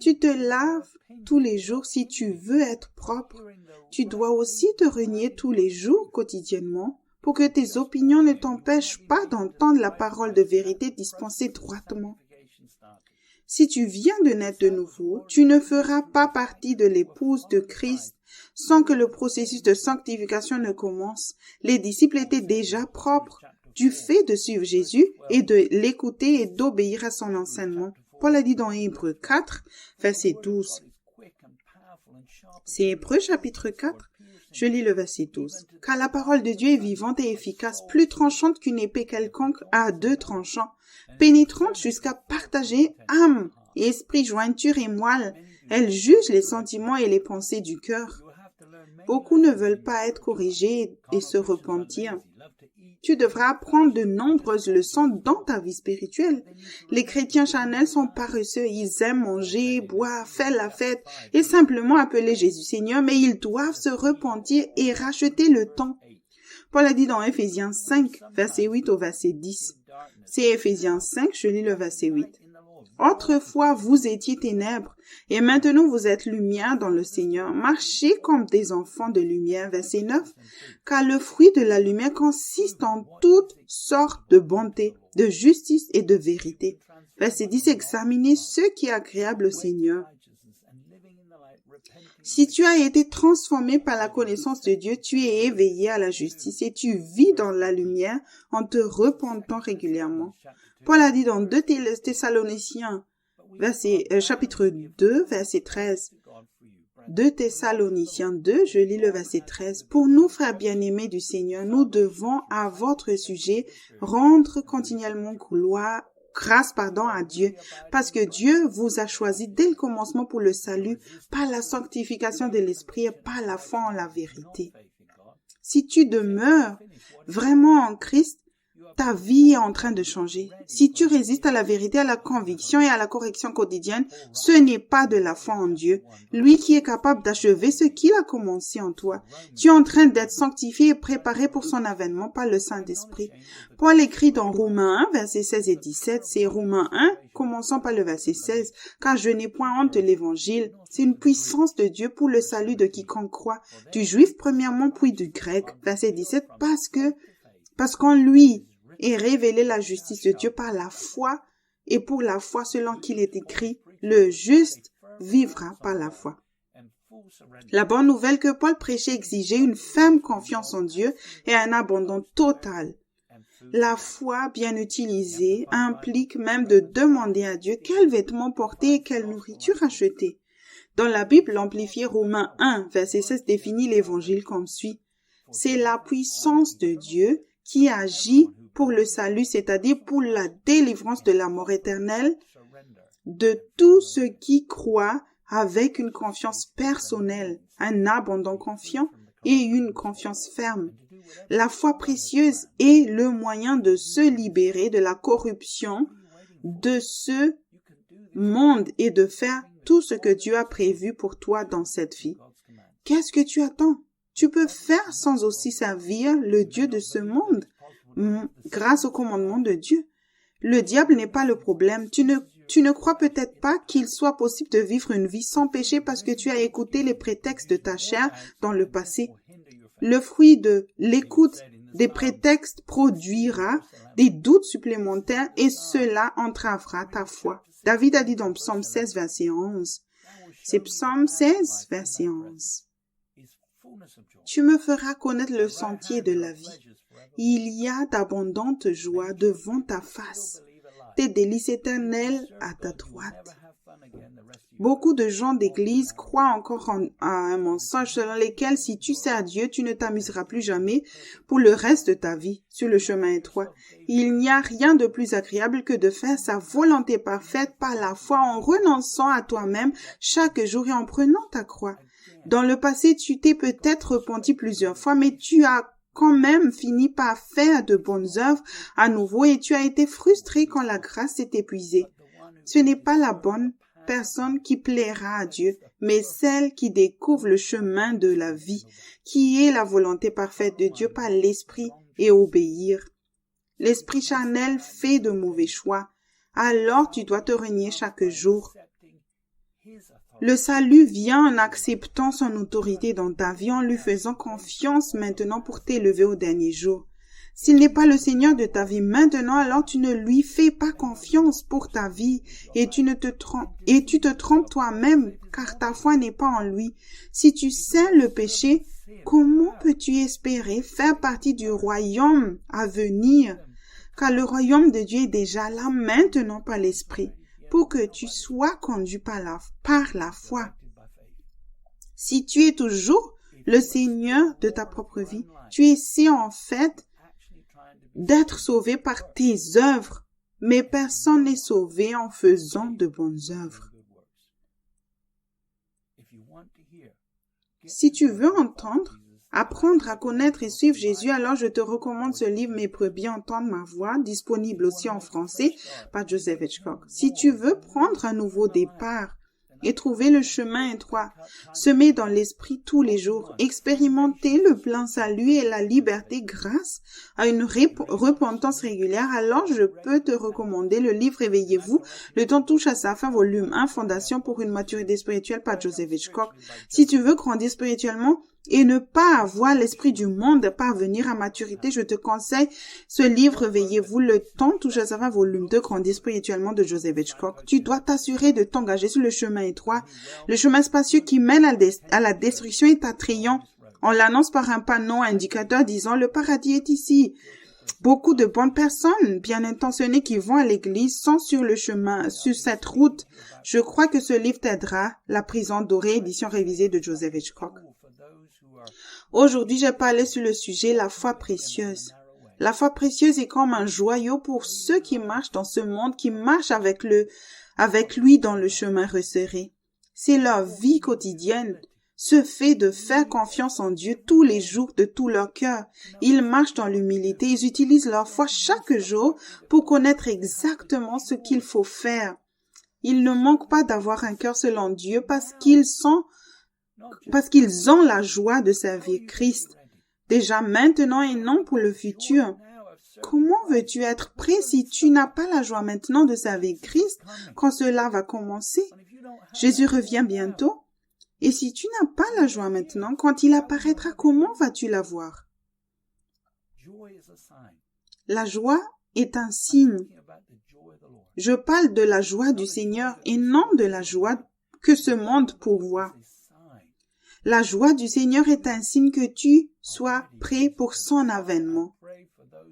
Tu te laves tous les jours si tu veux être propre. Tu dois aussi te renier tous les jours quotidiennement pour que tes opinions ne t'empêchent pas d'entendre la parole de vérité dispensée droitement. Si tu viens de naître de nouveau, tu ne feras pas partie de l'épouse de Christ sans que le processus de sanctification ne commence. Les disciples étaient déjà propres du fait de suivre Jésus et de l'écouter et d'obéir à son enseignement. Paul a dit dans Hébreux 4, verset 12. C'est Hébreux chapitre 4, je lis le verset 12. « Car la parole de Dieu est vivante et efficace, plus tranchante qu'une épée quelconque à deux tranchants, pénétrante jusqu'à partager âme et esprit, jointure et moelle. Elle juge les sentiments et les pensées du cœur. » Beaucoup ne veulent pas être corrigés et se repentir. Tu devras apprendre de nombreuses leçons dans ta vie spirituelle. Les chrétiens charnels sont paresseux, ils aiment manger, boire, faire la fête et simplement appeler Jésus Seigneur, mais ils doivent se repentir et racheter le temps. Paul a dit dans Éphésiens 5, verset 8 au verset 10. C'est Éphésiens 5, je lis le verset 8. Autrefois, vous étiez ténèbres, et maintenant vous êtes lumière dans le Seigneur. Marchez comme des enfants de lumière. Verset 9. Car le fruit de la lumière consiste en toutes sortes de bonté, de justice et de vérité. Verset 10. Examinez ce qui est agréable au Seigneur. Si tu as été transformé par la connaissance de Dieu, tu es éveillé à la justice et tu vis dans la lumière en te repentant régulièrement. Paul a dit dans 2 Thessaloniciens, chapitre 2, verset 13. 2 Thessaloniciens 2, je lis le verset 13. Pour nous, frères bien-aimés du Seigneur, nous devons à votre sujet rendre continuellement grâce à Dieu, parce que Dieu vous a choisi dès le commencement pour le salut, par la sanctification de l'esprit et par la foi en la vérité. Si tu demeures vraiment en Christ, ta vie est en train de changer. Si tu résistes à la vérité, à la conviction et à la correction quotidienne, ce n'est pas de la foi en Dieu, lui qui est capable d'achever ce qu'il a commencé en toi. Tu es en train d'être sanctifié et préparé pour son avènement par le Saint-Esprit. Paul écrit dans Romains 1, versets 16 et 17, c'est Romains 1, commençons par le verset 16, « Car je n'ai point honte de l'Évangile, c'est une puissance de Dieu pour le salut de quiconque croit, du juif premièrement puis du grec. » Verset 17, parce qu'en lui est révélée la justice de Dieu par la foi, et pour la foi selon qu'il est écrit, le juste vivra par la foi. La bonne nouvelle que Paul prêchait exigeait une ferme confiance en Dieu et un abandon total. La foi bien utilisée implique même de demander à Dieu quels vêtements porter et quelle nourriture acheter. Dans la Bible, l'amplifié Romains 1, verset 16 définit l'évangile comme suit. C'est la puissance de Dieu qui agit pour le salut, c'est-à-dire pour la délivrance de la mort éternelle de tous ceux qui croient avec une confiance personnelle, un abandon confiant et une confiance ferme. La foi précieuse est le moyen de se libérer de la corruption de ce monde et de faire tout ce que Dieu a prévu pour toi dans cette vie. Qu'est-ce que tu attends? Tu peux faire sans aussi servir le Dieu de ce monde grâce au commandement de Dieu. Le diable n'est pas le problème. Tu ne crois peut-être pas qu'il soit possible de vivre une vie sans péché parce que tu as écouté les prétextes de ta chair dans le passé. Le fruit de l'écoute des prétextes produira des doutes supplémentaires et cela entravera ta foi. David a dit dans Psaume 16, verset 11. C'est Psaume 16, verset 11. Tu me feras connaître le sentier de la vie. Il y a d'abondantes joies devant ta face, tes délices éternelles à ta droite. Beaucoup de gens d'église croient encore à un mensonge selon lequel si tu sers Dieu, tu ne t'amuseras plus jamais pour le reste de ta vie sur le chemin étroit. Il n'y a rien de plus agréable que de faire sa volonté parfaite par la foi en renonçant à toi-même chaque jour et en prenant ta croix. Dans le passé, tu t'es peut-être repenti plusieurs fois, mais tu as quand même fini par faire de bonnes œuvres à nouveau et tu as été frustré quand la grâce s'est épuisée. Ce n'est pas la bonne personne qui plaira à Dieu, mais celle qui découvre le chemin de la vie, qui est la volonté parfaite de Dieu par l'esprit et obéir. L'esprit charnel fait de mauvais choix, alors tu dois te renier chaque jour. Le salut vient en acceptant son autorité dans ta vie, en lui faisant confiance maintenant pour t'élever au dernier jour. S'il n'est pas le Seigneur de ta vie maintenant, alors tu ne lui fais pas confiance pour ta vie et tu te trompes toi-même car ta foi n'est pas en lui. Si tu sais le péché, comment peux-tu espérer faire partie du royaume à venir? Car le royaume de Dieu est déjà là maintenant par l'Esprit pour que tu sois conduit par la foi. Si tu es toujours le Seigneur de ta propre vie, tu essaies en fait d'être sauvé par tes œuvres, mais personne n'est sauvé en faisant de bonnes œuvres. Si tu veux apprendre à connaître et suivre Jésus, alors je te recommande ce livre « Mes brebis entendent ma voix », disponible aussi en français par Joseph Hitchcock. Si tu veux prendre un nouveau départ et trouver le chemin étroit, semer dans l'esprit tous les jours, expérimenter le plein salut et la liberté grâce à une repentance régulière, alors je peux te recommander le livre « Réveillez-vous, le temps touche à sa fin », volume 1, Fondation pour une maturité spirituelle par Joseph Hitchcock. Si tu veux grandir spirituellement et ne pas avoir l'esprit du monde parvenir à maturité, je te conseille ce livre « Réveillez-vous, le temps touche à sa fin », volume 2, Grandir spirituellement de Joseph Hitchcock. Tu dois t'assurer de t'engager sur le chemin étroit. Le chemin spacieux qui mène à la destruction est attrayant. On l'annonce par un panneau indicateur disant « Le paradis est ici ». Beaucoup de bonnes personnes bien intentionnées qui vont à l'église sont sur le chemin, sur cette route. Je crois que ce livre t'aidera. La prison dorée, édition révisée de Joseph Hitchcock. Aujourd'hui, j'ai parlé sur le sujet la foi précieuse. La foi précieuse est comme un joyau pour ceux qui marchent dans ce monde, qui marchent avec lui dans le chemin resserré. C'est leur vie quotidienne. ce fait de faire confiance en Dieu tous les jours de tout leur cœur. Ils marchent dans l'humilité, ils utilisent leur foi chaque jour pour connaître exactement ce qu'il faut faire. Ils ne manquent pas d'avoir un cœur selon Dieu parce qu'ils ont la joie de servir Christ, déjà maintenant et non pour le futur. Comment veux-tu être prêt si tu n'as pas la joie maintenant de servir Christ quand cela va commencer? Jésus revient bientôt. Et si tu n'as pas la joie maintenant, quand il apparaîtra, comment vas-tu la voir? La joie est un signe. Je parle de la joie du Seigneur et non de la joie que ce monde pourvoit. La joie du Seigneur est un signe que tu sois prêt pour son avènement.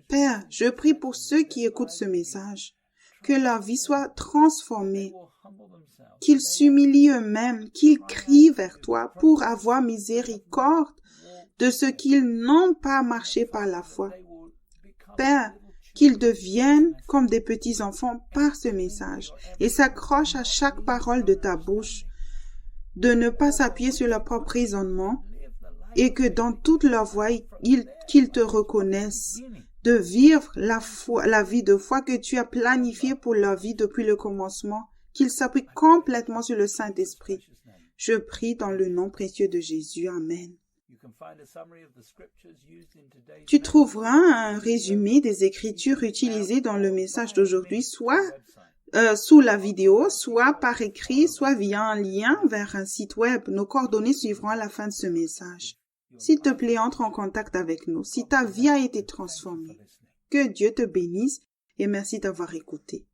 Père, je prie pour ceux qui écoutent ce message, que leur vie soit transformée, qu'ils s'humilient eux-mêmes, qu'ils crient vers toi pour avoir miséricorde de ceux qui n'ont pas marché par la foi. Père, qu'ils deviennent comme des petits-enfants par ce message et s'accrochent à chaque parole de ta bouche, de ne pas s'appuyer sur leur propre raisonnement et que dans toute leur voie, qu'ils te reconnaissent, de vivre la vie de foi que tu as planifiée pour leur vie depuis le commencement, qu'ils s'appuient complètement sur le Saint-Esprit. Je prie dans le nom précieux de Jésus. Amen. Tu trouveras un résumé des Écritures utilisées dans le message d'aujourd'hui, soit sous la vidéo, soit par écrit, soit via un lien vers un site web. Nos coordonnées suivront à la fin de ce message. S'il te plaît, entre en contact avec nous si ta vie a été transformée. Que Dieu te bénisse et merci d'avoir écouté.